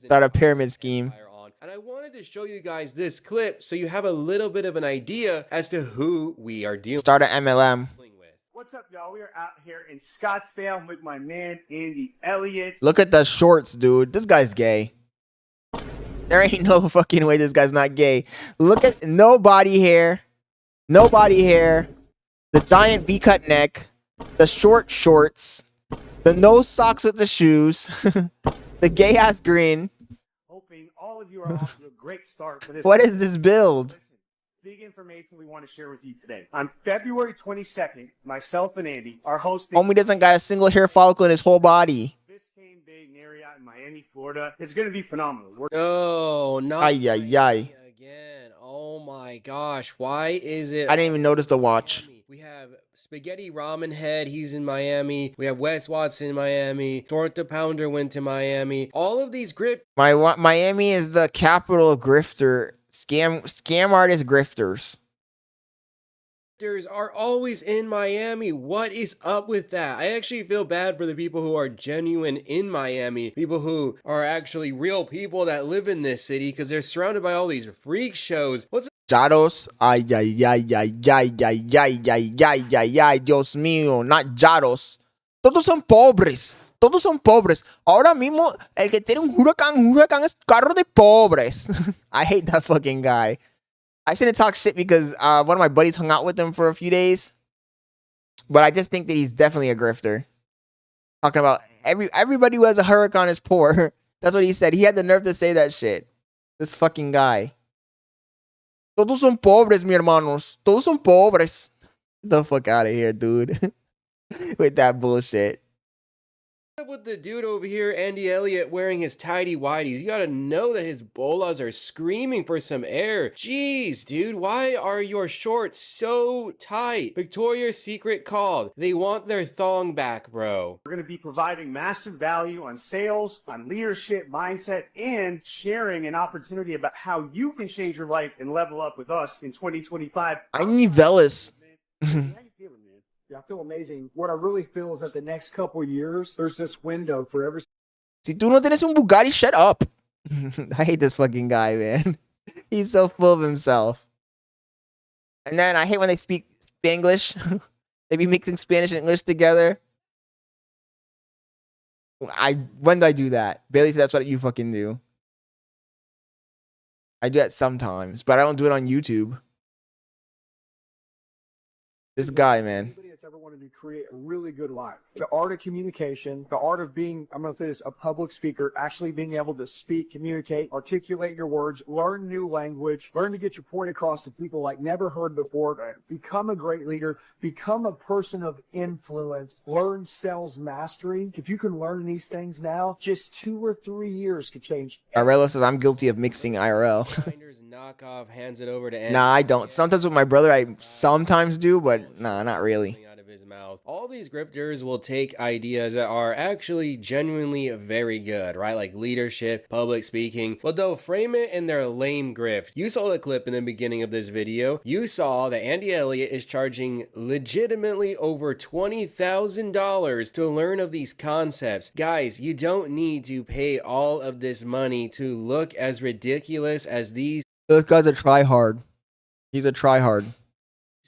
Start a pyramid scheme. And I wanted to show you guys this clip so you have a little bit of an idea as to who we are dealing with. Start an MLM. What's up, y'all? We are out here in Scottsdale with my man, Andy Elliott. Look at the shorts, dude. This guy's gay. There ain't no fucking way this guy's not gay. Look at no body hair. No body hair. The giant V-cut neck. The short shorts. The no socks with the shoes. The gay ass grin. Hoping all of you are off to a great start for this. What is this build? Listen, big information we want to share with you today. On February 22nd, myself and Andy are hosting. Homie doesn't got a single hair follicle in his whole body. Biscayne Bay Marriott in Miami, Florida. It's going to be phenomenal. Oh, not Ay, ay, ay. again. Oh my gosh. Why is it? I didn't even notice the watch. We have Spaghetti Ramen Head, he's in Miami. We have Wes Watson in Miami. Torta Pounder went to Miami. All of these Miami is the capital of grifter. Scam artist grifters. are always in Miami. What is up with that? I actually feel bad for the people who are genuine in Miami. People who are actually real people that live in this city because they're surrounded by all these freak shows. What's Jaros, ay, ay, ay, ay, ay, ay, ay, ay, ay, ay, ay, Dios mío, not Jaros. Todos son pobres. Todos son pobres. Ahora mismo, el que tiene un huracán es carro de pobres. I hate that fucking guy. I shouldn't talk shit because one of my buddies hung out with him for a few days. But I just think that he's definitely a grifter. Talking about everybody who has a hurricane is poor. That's what he said. He had the nerve to say that shit. This fucking guy. Todos son pobres, mi hermanos. Todos son pobres. Get the fuck out of here, dude. With that bullshit. up with the dude over here, Andy Elliott, wearing his tidy whities? You gotta know that his bolas are screaming for some air. Jeez, dude, why are your shorts so tight? Victoria's Secret called. They want their thong back, bro. We're going to be providing massive value on sales, on leadership, mindset, and sharing an opportunity about how you can change your life and level up with us in 2025. I need Velas. Yeah, I feel amazing. What I really feel is that the next couple of years, there's this window for every. Si tú no tienes un Bugatti, shut up. I hate this fucking guy, man. He's so full of himself. And then I hate when they speak Spanglish. They be mixing Spanish and English together. When do I do that? Bailey said that's what you fucking do. I do that sometimes, but I don't do it on YouTube. This guy, man. That's ever wanted to create a really good life. The art of communication, the art of being, I'm going to say this, a public speaker, actually being able to speak, communicate, articulate your words, learn new language, learn to get your point across to people like never heard before, become a great leader, become a person of influence, learn sales mastery. If you can learn these things now, just 2 or 3 years could change. Arello says I'm guilty of mixing IRL. Knockoff hands it over to Andy. Nah, I don't. Sometimes with my brother, I sometimes do, but nah, not really. All these grifters will take ideas that are actually genuinely very good, right? Like leadership, public speaking, but they'll frame it in their lame grift. You saw the clip in the beginning of this video. You saw that Andy Elliott is charging legitimately over $20,000 to learn of these concepts. Guys, you don't need to pay all of this money to look as ridiculous as these. This guy's a tryhard. He's a tryhard.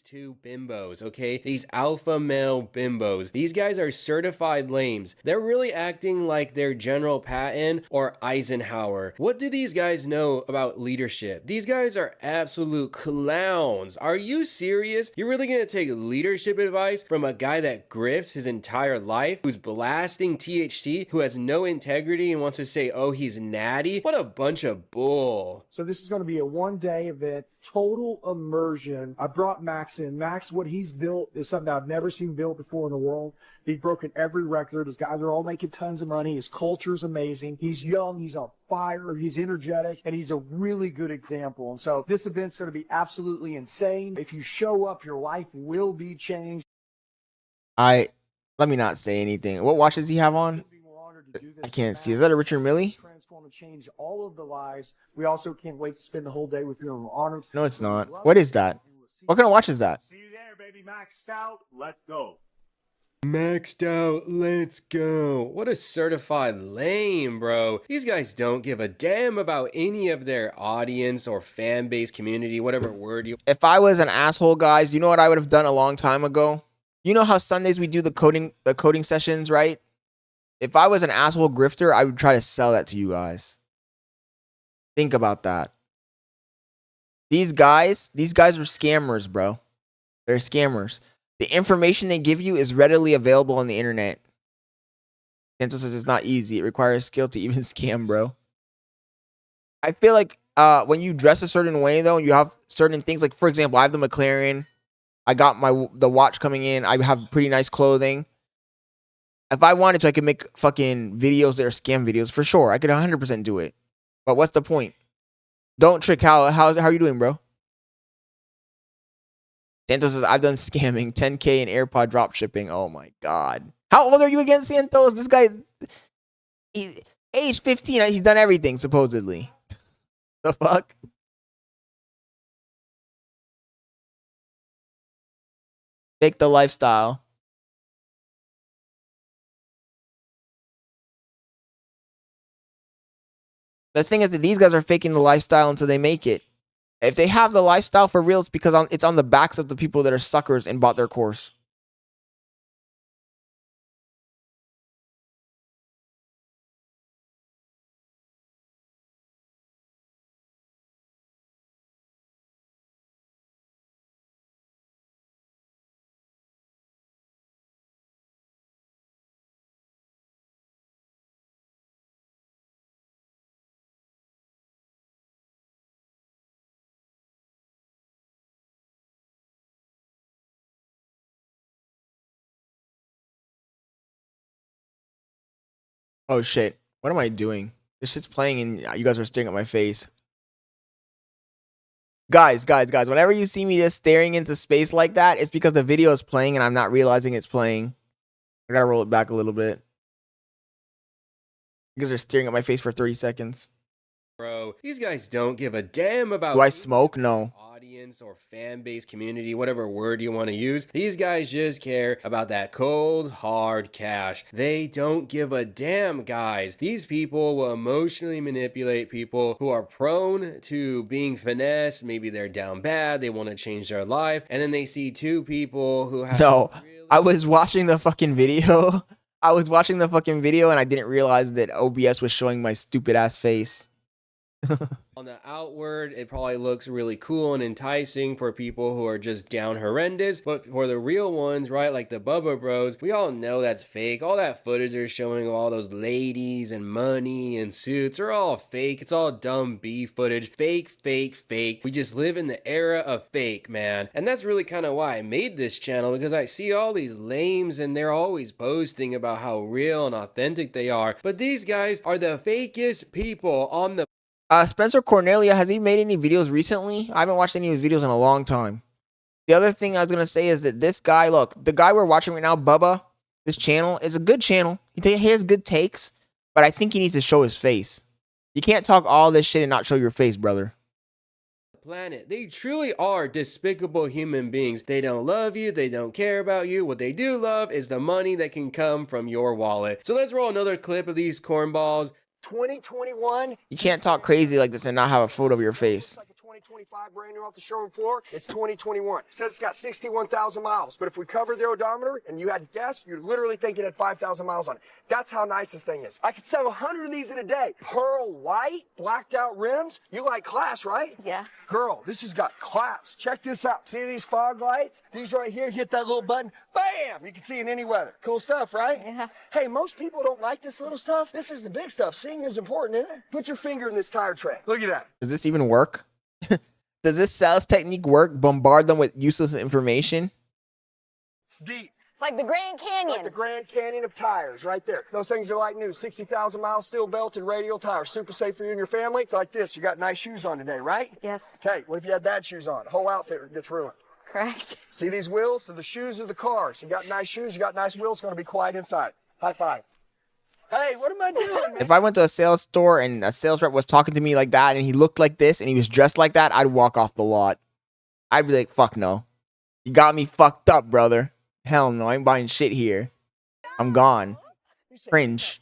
Two bimbos, okay? These alpha male bimbos. These guys are certified lames. They're really acting like they're General Patton or Eisenhower. What do these guys know about leadership? These guys are absolute clowns. Are you serious? You're really gonna take leadership advice from a guy that grifts his entire life, who's blasting THT, who has no integrity and wants to say, oh, he's natty? What a bunch of bull. So this is going to be a one-day event, total immersion. I brought Max Max in. Max, what he's built is something I've never seen built before in the world. He's broken every record. His guys are all making tons of money. His culture is amazing. He's young. He's on fire. He's energetic. And he's a really good example. And so this event's going to be absolutely insane. If you show up, your life will be changed. Let me not say anything. What watch does he have on? I can't see. Is that a Richard Mille? Transform and change all of the lives. We also can't wait to spend the whole day with you. And we're honored. No, it's not. What is that? What kind of watch is that? See you there, baby. Maxed out. Let's go. Maxed out, let's go. What a certified lame, bro. These guys don't give a damn about any of their audience or fan base, community, whatever word you... If I was an asshole, guys, you know what I would have done a long time ago? You know how Sundays we do the coding sessions, right? If I was an asshole grifter, I would try to sell that to you guys. Think about that. These guys are scammers, bro. They're scammers. The information they give you is readily available on the internet. Kento says it's not easy. It requires skill to even scam, bro. I feel like when you dress a certain way, though, you have certain things. Like, for example, I have the McLaren. I got the watch coming in. I have pretty nice clothing. If I wanted to, I could make fucking videos that are scam videos for sure. I could 100% do it. But what's the point? Don't trick. How are you doing, bro? Santos says, I've done scamming. 10K in AirPod drop shipping. Oh my God. How old are you again, Santos? This guy, age 15. He's done everything, supposedly. The fuck? Fake the lifestyle. The thing is that these guys are faking the lifestyle until they make it. If they have the lifestyle for real, it's because it's on the backs of the people that are suckers and bought their course. Oh shit. What am I doing? This shit's playing and you guys are staring at my face. Guys, whenever you see me just staring into space like that, it's because the video is playing and I'm not realizing it's playing. I gotta roll it back a little bit. You guys are staring at my face for 30 seconds. Bro, these guys don't give a damn about... Do I smoke? No. Audience or fan base, community, whatever word you want to use. These guys just care about that cold, hard cash. They don't give a damn, guys. These people will emotionally manipulate people who are prone to being finessed. Maybe they're down bad. They want to change their life. And then they see two people who have... No, I was watching the fucking video. I was watching the fucking video and I didn't realize that OBS was showing my stupid ass face. On the outward, it probably looks really cool and enticing for people who are just down horrendous, but for the real ones, right, like the Bubba Bros, we all know that's fake. All that footage they're showing of all those ladies and money and suits are all fake. It's all dumb B footage. Fake, fake, fake. We just live in the era of fake, man. And that's really kind of why I made this channel, because I see all these lames and they're always posting about how real and authentic they are. But these guys are the fakest people on the... Spencer Cornelia, has he made any videos recently? I haven't watched any of his videos in a long time. The other thing I was going to say is that this guy, look, the guy we're watching right now, Bubba, this channel is a good channel. He has good takes, but I think he needs to show his face. You can't talk all this shit and not show your face, brother. Planet. They truly are despicable human beings. They don't love you. They don't care about you. What they do love is the money that can come from your wallet. So let's roll another clip of these cornballs. 2021. You can't talk crazy like this and not have a photo of your face. 2025 brand new off the showroom floor. It's 2021. It says it's got 61,000 miles. But if we covered the odometer and you had to guess, you'd literally think it had 5,000 miles on it. That's how nice this thing is. I could sell 100 of these in a day. Pearl white, blacked out rims. You like class, right? Yeah. Girl, this has got class. Check this out. See these fog lights? These right here, hit that little button. Bam! You can see in any weather. Cool stuff, right? Yeah. Hey, most people don't like this little stuff. This is the big stuff. Seeing is important, isn't it? Put your finger in this tire tray. Look at that. Does this even work? Does this sales technique work? Bombard them with useless information? It's deep. It's like the Grand Canyon. Like the Grand Canyon of tires right there. Those things are like new. 60,000 mile steel belted radial tires. Super safe for you and your family. It's like this. You got nice shoes on today, right? Yes. Okay, what if you had bad shoes on? The whole outfit gets ruined. Correct. See these wheels? They're the shoes of the cars. You got nice shoes, you got nice wheels. It's going to be quiet inside. High five. Hey, what am I doing, man? If I went to a sales store and a sales rep was talking to me like that and he looked like this and he was dressed like that, I'd walk off the lot. I'd be like, fuck no. You got me fucked up, brother. Hell no, I ain't buying shit here. I'm gone. Cringe.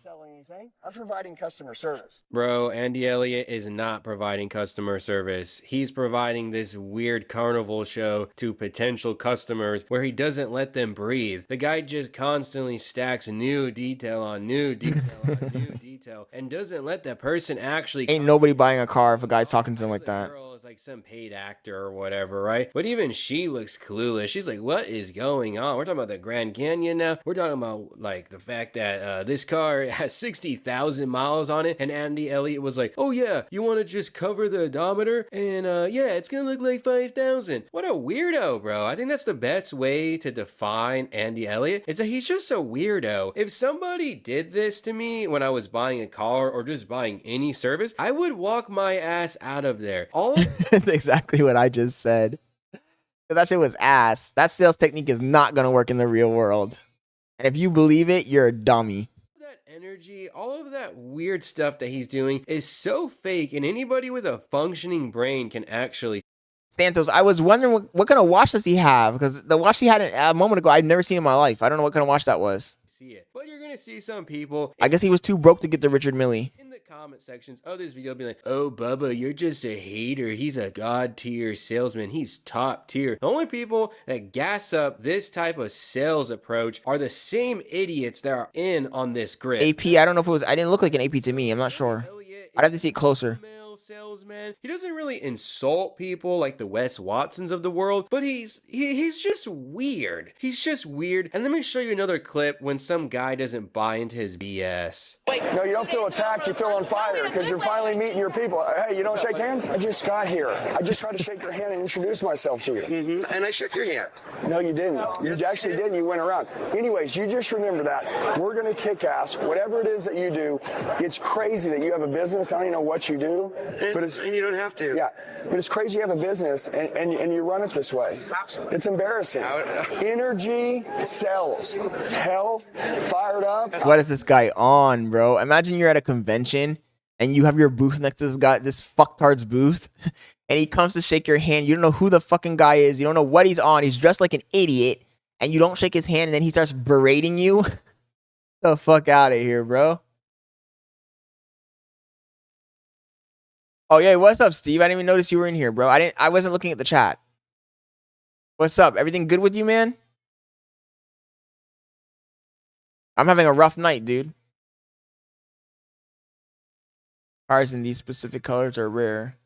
I'm providing customer service. Bro, Andy Elliott is not providing customer service. He's providing this weird carnival show to potential customers where he doesn't let them breathe. The guy just constantly stacks new detail on new detail on new detail and doesn't let that person actually... Ain't nobody buying a car if a guy's talking to him like that. Is like some paid actor or whatever, right? But even she looks clueless. She's like, what is going on? We're talking about the Grand Canyon now. We're talking about like the fact that this car has 60,000 miles on it, and Andy Elliott was like, oh yeah, you want to just cover the odometer and yeah, it's gonna look like 5,000. What a weirdo, bro. I think that's the best way to define Andy Elliott, is that he's just a weirdo. If somebody did this to me when I was buying a car or just buying any service, I would walk my ass out of there. That's exactly what I just said. Because that shit was ass. That sales technique is not going to work in the real world. And if you believe it, you're a dummy. That energy, all of that weird stuff that he's doing is so fake, and anybody with a functioning brain can actually... Santos, I was wondering what kind of watch does he have? Because the watch he had a moment ago, I've never seen in my life. I don't know what kind of watch that was. See it. But you're going to see some people... I guess he was too broke to get the Richard Mille. Comment sections of this video be like, oh Bubba, you're just a hater. He's a god tier salesman. He's top tier. The only people that gas up this type of sales approach are the same idiots that are in on this grid. AP, I don't know if it was, I didn't look like an AP to me. I'm not sure. I'd have to see it closer. Salesman. He doesn't really insult people like the Wes Watsons of the world, but he's just weird. He's just weird. And let me show you another clip when some guy doesn't buy into his BS. No, you don't feel attacked, you feel on fire because you're finally meeting your people. Hey, you don't shake hands? I just got here. I just tried to shake your hand and introduce myself to you. And I shook your hand. No, you didn't. You actually didn't. You went around. Anyways, you just remember that. We're going to kick ass. Whatever it is that you do, it's crazy that you have a business. I don't even know what you do. And you don't have to. Yeah, but it's crazy you have a business and you run it this way. It's embarrassing. Energy sells. Health, fired up. What is this guy on, bro? Imagine you're at a convention and you have your booth next to this guy, this fucktard's booth, and he comes to shake your hand. You don't know who the fucking guy is. You don't know what he's on. He's dressed like an idiot, and you don't shake his hand, and then he starts berating you. Get the fuck out of here, bro. Oh yeah, what's up, Steve? I didn't even notice you were in here, bro. I wasn't looking at the chat. What's up? Everything good with you, man? I'm having a rough night, dude. Cars in these specific colors are rare.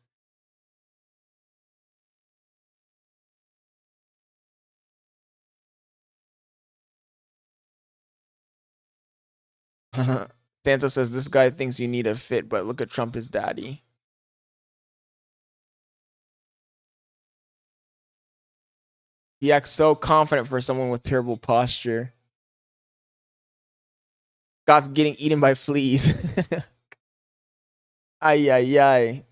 Santos says this guy thinks you need a fit, but look at Trump, his daddy. He acts so confident for someone with terrible posture. God's getting eaten by fleas. Ay, ay, ay.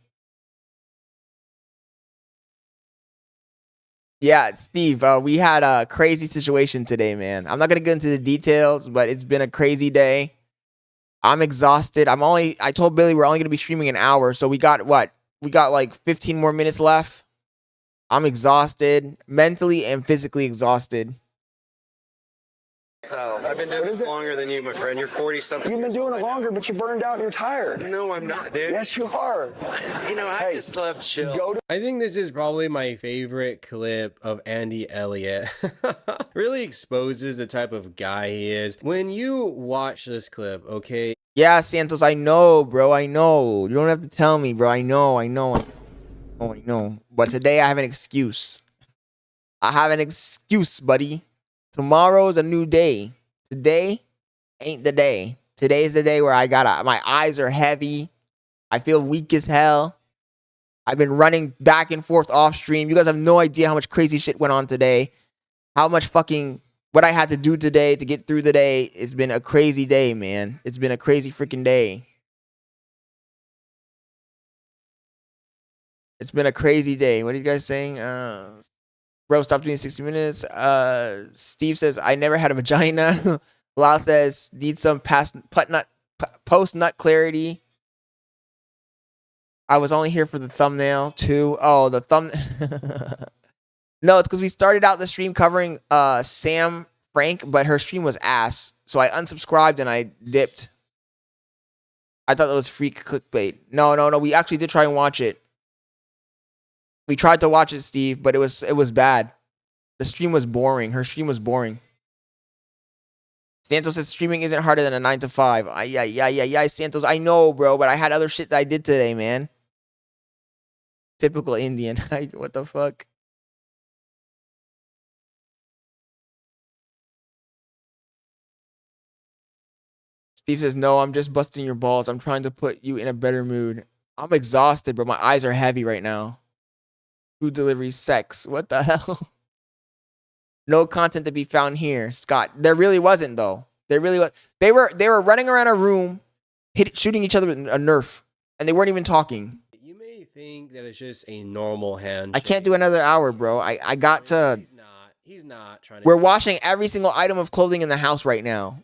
Yeah, Steve, we had a crazy situation today, man. I'm not going to get into the details, but it's been a crazy day. I'm exhausted. I told Billy we're only going to be streaming an hour, so we got what? We got like 15 more minutes left. I'm exhausted, mentally and physically exhausted. So I've been doing this longer than you, my friend. You're 40-something. You've been doing it longer, but you're burned out and you're tired. No, I'm not, dude. Yes, you are. You know, I just love chill. I think this is probably my favorite clip of Andy Elliott. Really exposes the type of guy he is. When you watch this clip, okay? Yeah, Santos, I know, bro. I know. You don't have to tell me, bro. I know. But today I have an excuse. I have an excuse, buddy. Tomorrow's a new day. Today ain't the day. Today's the day where my eyes are heavy. I feel weak as hell. I've been running back and forth off stream. You guys have no idea how much crazy shit went on today. How much fucking what I had to do today to get through the day. It's been a crazy day, man. It's been a crazy freaking day. It's been a crazy day. What are you guys saying? Bro, stop doing 60 minutes. Steve says, I never had a vagina. Blau says, need some post nut clarity. I was only here for the thumbnail too. Oh, the thumb. No, it's because we started out the stream covering SamXfrank, but her stream was ass. So I unsubscribed and I dipped. I thought that was freak clickbait. No. We actually did try and watch it. We tried to watch it, Steve, but it was bad. The stream was boring. Her stream was boring. Santos says streaming isn't harder than a 9 to 5. Yeah, Santos. I know, bro, but I had other shit that I did today, man. Typical Indian. What the fuck? Steve says, no, I'm just busting your balls. I'm trying to put you in a better mood. I'm exhausted, bro. My eyes are heavy right now. Food delivery, sex. What the hell? No content to be found here, Scott. There really wasn't, though. There really was. They were running around a room, shooting each other with a Nerf, and they weren't even talking. You may think that it's just a normal handshake. I can't do another hour, bro. I got to. He's not trying to. We're washing every single item of clothing in the house right now.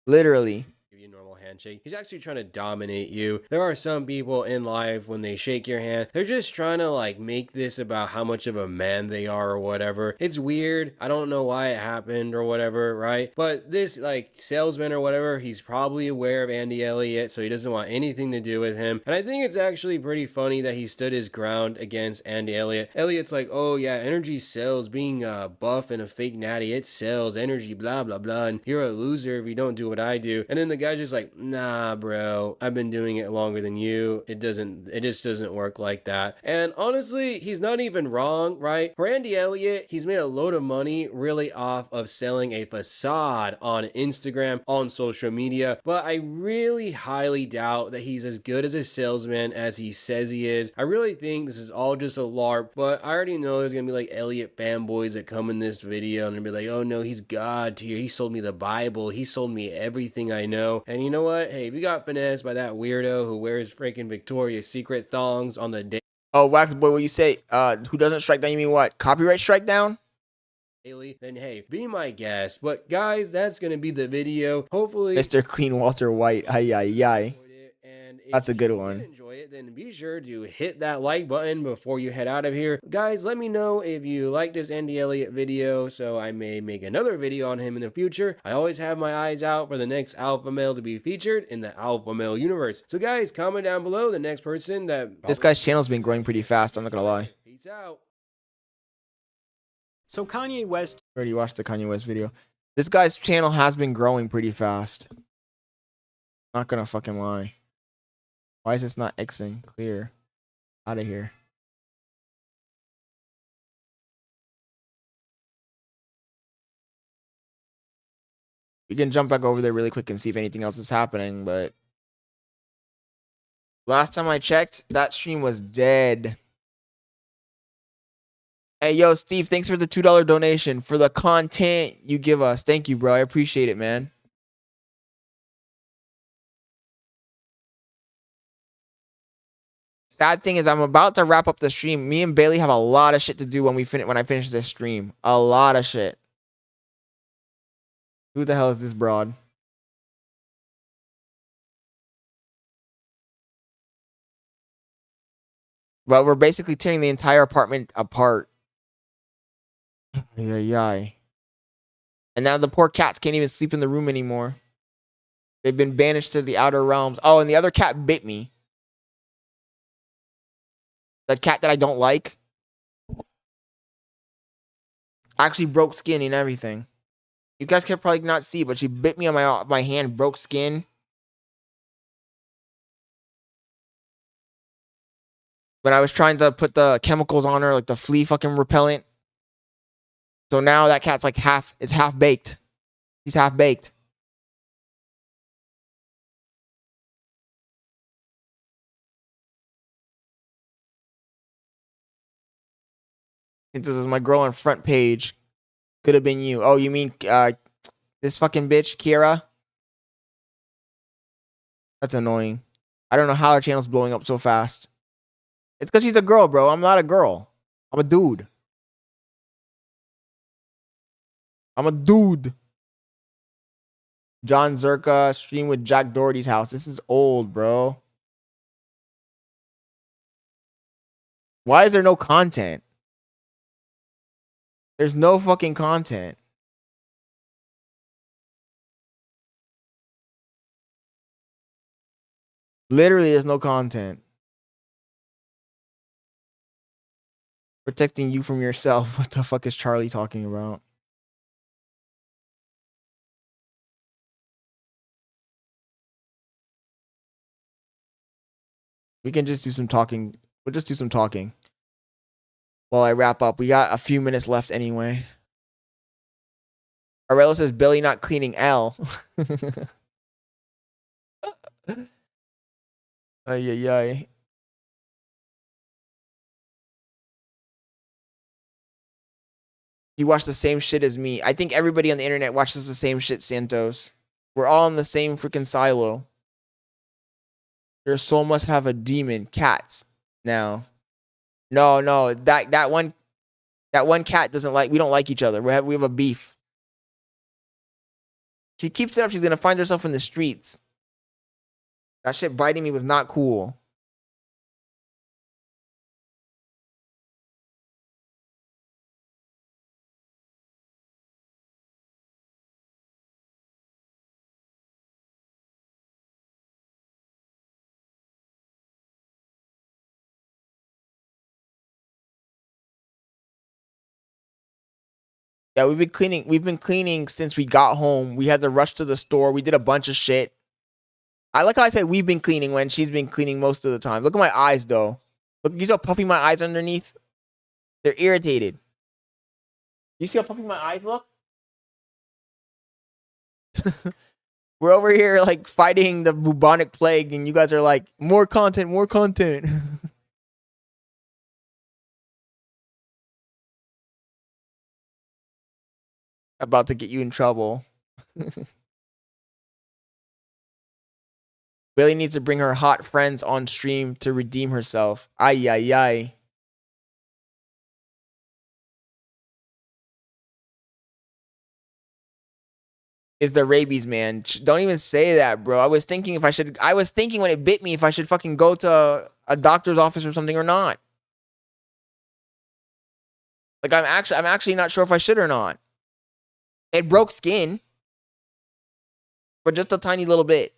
Literally. Give you a normal handshake. He's actually trying to dominate you. There are some people in life when they shake your hand, they're just trying to like make this about how much of a man they are or whatever. It's weird. I don't know why it happened or whatever, right? But this like salesman or whatever, he's probably aware of Andy Elliott, so he doesn't want anything to do with him. And I think it's actually pretty funny that he stood his ground against Andy Elliott. Elliott's like, oh yeah, energy sells. Being buff and a fake natty, it sells. Energy, blah blah blah. And you're a loser if you don't do what I do. And then the guy's just like, nah, bro, I've been doing it longer than you. It just doesn't work like that. And honestly, he's not even wrong, right? For Andy Elliott, he's made a load of money really off of selling a facade on Instagram, on social media, but I really highly doubt that he's as good as a salesman as he says he is. I really think this is all just a LARP, but I already know there's gonna be like Elliott fanboys that come in this video and be like, oh no, he's God tier. He sold me the Bible. He sold me everything I know. And you know what? Hey, if you got finessed by that weirdo who wears freaking Victoria's Secret thongs on the day. Oh, Wax Boy, what you say? Who doesn't strike down? You mean what? Copyright strike down? Then hey, be my guest. But guys, that's gonna be the video. Hopefully, Mr. Clean Walter White. Ay. That's a good one. Enjoy it, then be sure to hit that like button before you head out of here. Guys, let me know if you like this Andy Elliott video, so I may make another video on him in the future. I always have my eyes out for the next alpha male to be featured in the alpha male universe. So guys, comment down below the next person that... This guy's channel's been growing pretty fast, I'm not gonna lie. Peace out. So Kanye West... I already watched the Kanye West video. This guy's channel has been growing pretty fast. Not gonna fucking lie. Why is this not Xing? Clear. Out of here. We can jump back over there really quick and see if anything else is happening, but last time I checked, that stream was dead. Hey, yo, Steve, thanks for the $2 donation for the content you give us. Thank you, bro. I appreciate it, man. Sad thing is, I'm about to wrap up the stream. Me and Bailey have a lot of shit to do when I finish this stream. A lot of shit. Who the hell is this broad? Well, we're basically tearing the entire apartment apart. Yeah. And now the poor cats can't even sleep in the room anymore. They've been banished to the outer realms. Oh, and the other cat bit me. The cat that I don't like actually broke skin and everything. You guys can probably not see, but she bit me on my hand, broke skin. When I was trying to put the chemicals on her, like the flea fucking repellent. So now that cat's like it's half baked. He's half baked. It says my girl on front page. Could have been you. Oh, you mean this fucking bitch, Kira? That's annoying. I don't know how her channel's blowing up so fast. It's because she's a girl, bro. I'm not a girl. I'm a dude. I'm a dude. John Zerka stream with Jack Doherty's house. This is old, bro. Why is there no content? There's no fucking content. Literally, there's no content. Protecting you from yourself. What the fuck is Charlie talking about? We can just do some talking. We'll just do some talking while I wrap up. We got a few minutes left anyway. Arello says Billy not cleaning L. Ay, ay, ay. You watch the same shit as me. I think everybody on the internet watches the same shit, Santos. We're all in the same freaking silo. Your soul must have a demon. Cats. Now. No. That one cat doesn't like. We don't like each other. We have a beef. She keeps it up. She's gonna find herself in the streets. That shit biting me was not cool. Yeah, we've been cleaning. We've been cleaning since we got home. We had to rush to the store. We did a bunch of shit. I like how I said we've been cleaning when she's been cleaning most of the time. Look at my eyes, though. Look, you see how puffy my eyes underneath? They're irritated. You see how puffy my eyes look? We're over here like fighting the bubonic plague, and you guys are like, more content, more content. About to get you in trouble. Billy needs to bring her hot friends on stream to redeem herself. Ay, ay, ay. Is the rabies, man. Don't even say that, bro. I was thinking when it bit me if I should fucking go to a doctor's office or something or not. Like I'm actually not sure if I should or not. It broke skin. But just a tiny little bit.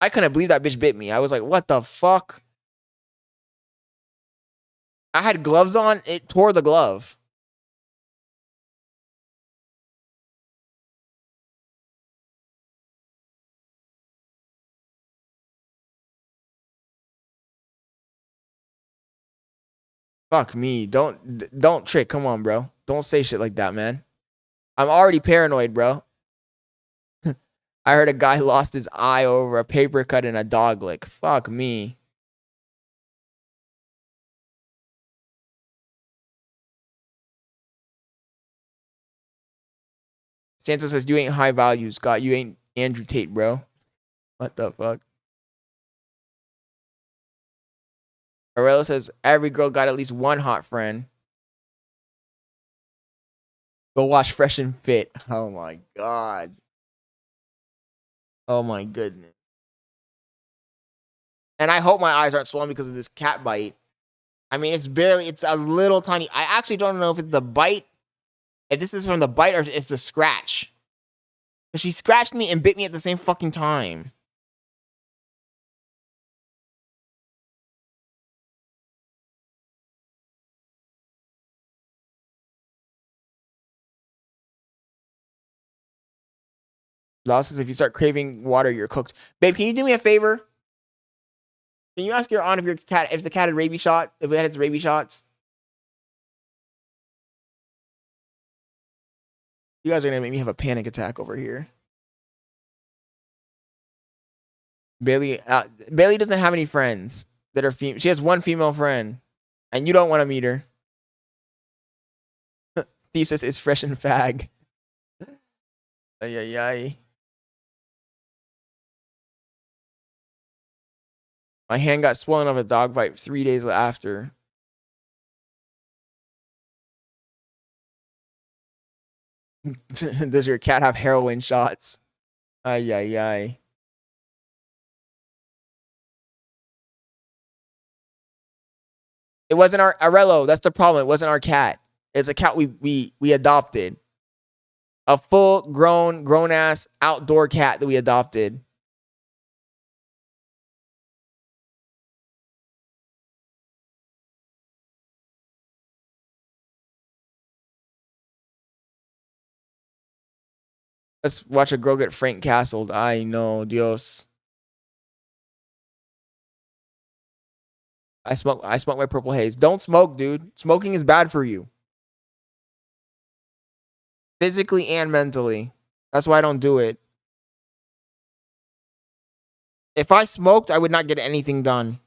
I couldn't believe that bitch bit me. I was like, what the fuck? I had gloves on. It tore the glove. Fuck me. Don't trick. Come on, bro. Don't say shit like that, man. I'm already paranoid, bro. I heard a guy lost his eye over a paper cut and a dog lick. Fuck me. Santa says, you ain't high value, Scott. You ain't Andrew Tate, bro. What the fuck? Aurelio says, every girl got at least one hot friend. Go watch Fresh and Fit. Oh my God. Oh my goodness. And I hope my eyes aren't swollen because of this cat bite. I mean, it's a little tiny. I actually don't know if it's the bite. If this is from the bite or it's the scratch. Because she scratched me and bit me at the same fucking time. Losses if you start craving water, you're cooked. Babe, can you do me a favor? Can you ask your aunt if the cat had rabies shot? If it had its rabies shots? You guys are gonna make me have a panic attack over here. Bailey doesn't have any friends that are female. She has one female friend, and you don't want to meet her. Steve says it's fresh and fag. Ay, ay, ay. My hand got swollen of a dog bite 3 days after. Does your cat have heroin shots? Ay, ay, ay. It wasn't our Arello. That's the problem. It wasn't our cat. It's a cat we adopted. A full grown ass outdoor cat that we adopted. Let's watch a girl get Frank castled. I know, Dios. I smoke my purple haze. Don't smoke, dude. Smoking is bad for you. Physically and mentally. That's why I don't do it. If I smoked, I would not get anything done.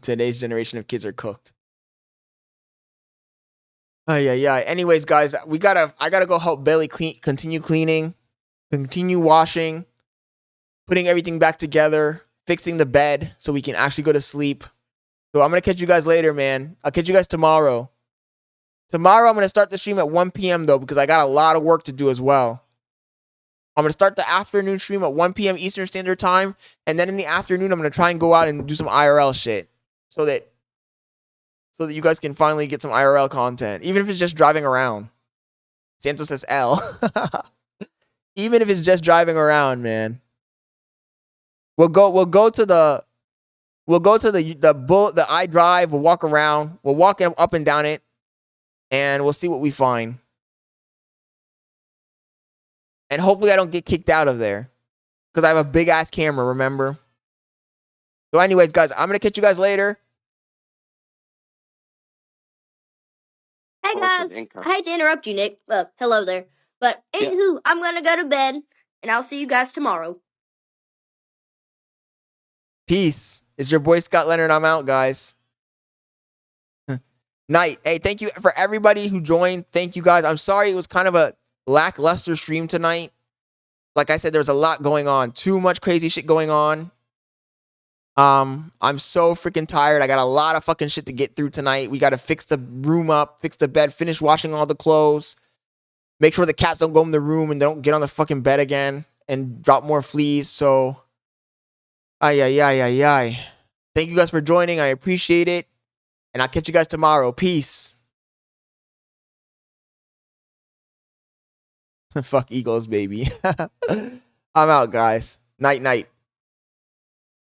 Today's generation of kids are cooked. Yeah. Anyways, guys, I gotta go help Bailey continue cleaning, continue washing, putting everything back together, fixing the bed so we can actually go to sleep. So I'm gonna catch you guys later, man. I'll catch you guys tomorrow. Tomorrow I'm gonna start the stream at 1 p.m. though, because I got a lot of work to do as well. I'm gonna start the afternoon stream at 1 p.m. Eastern Standard Time, and then in the afternoon I'm gonna try and go out and do some IRL shit, so that you guys can finally get some IRL content, even if it's just driving around. Santos says L. Even if it's just driving around, man. We'll go to the iDrive. We'll walk around. We'll walk up and down it, and we'll see what we find. And hopefully I don't get kicked out of there, because I have a big ass camera. Remember. So, anyways, guys, I'm gonna catch you guys later. Hey guys, I hate to interrupt you, Nick. Well, hello there. But anywho, I'm gonna go to bed, and I'll see you guys tomorrow. Peace. It's your boy Scott Leonard. I'm out, guys. Night. Hey, thank you for everybody who joined. Thank you, guys. I'm sorry it was kind of a lackluster stream tonight. Like I said, there was a lot going on. Too much crazy shit going on. I'm so freaking tired. I got a lot of fucking shit to get through tonight. We got to fix the room up, fix the bed, finish washing all the clothes, make sure the cats don't go in the room and they don't get on the fucking bed again and drop more fleas. So, Thank you guys for joining. I appreciate it. And I'll catch you guys tomorrow. Peace. Fuck Eagles, baby. I'm out, guys. Night, night.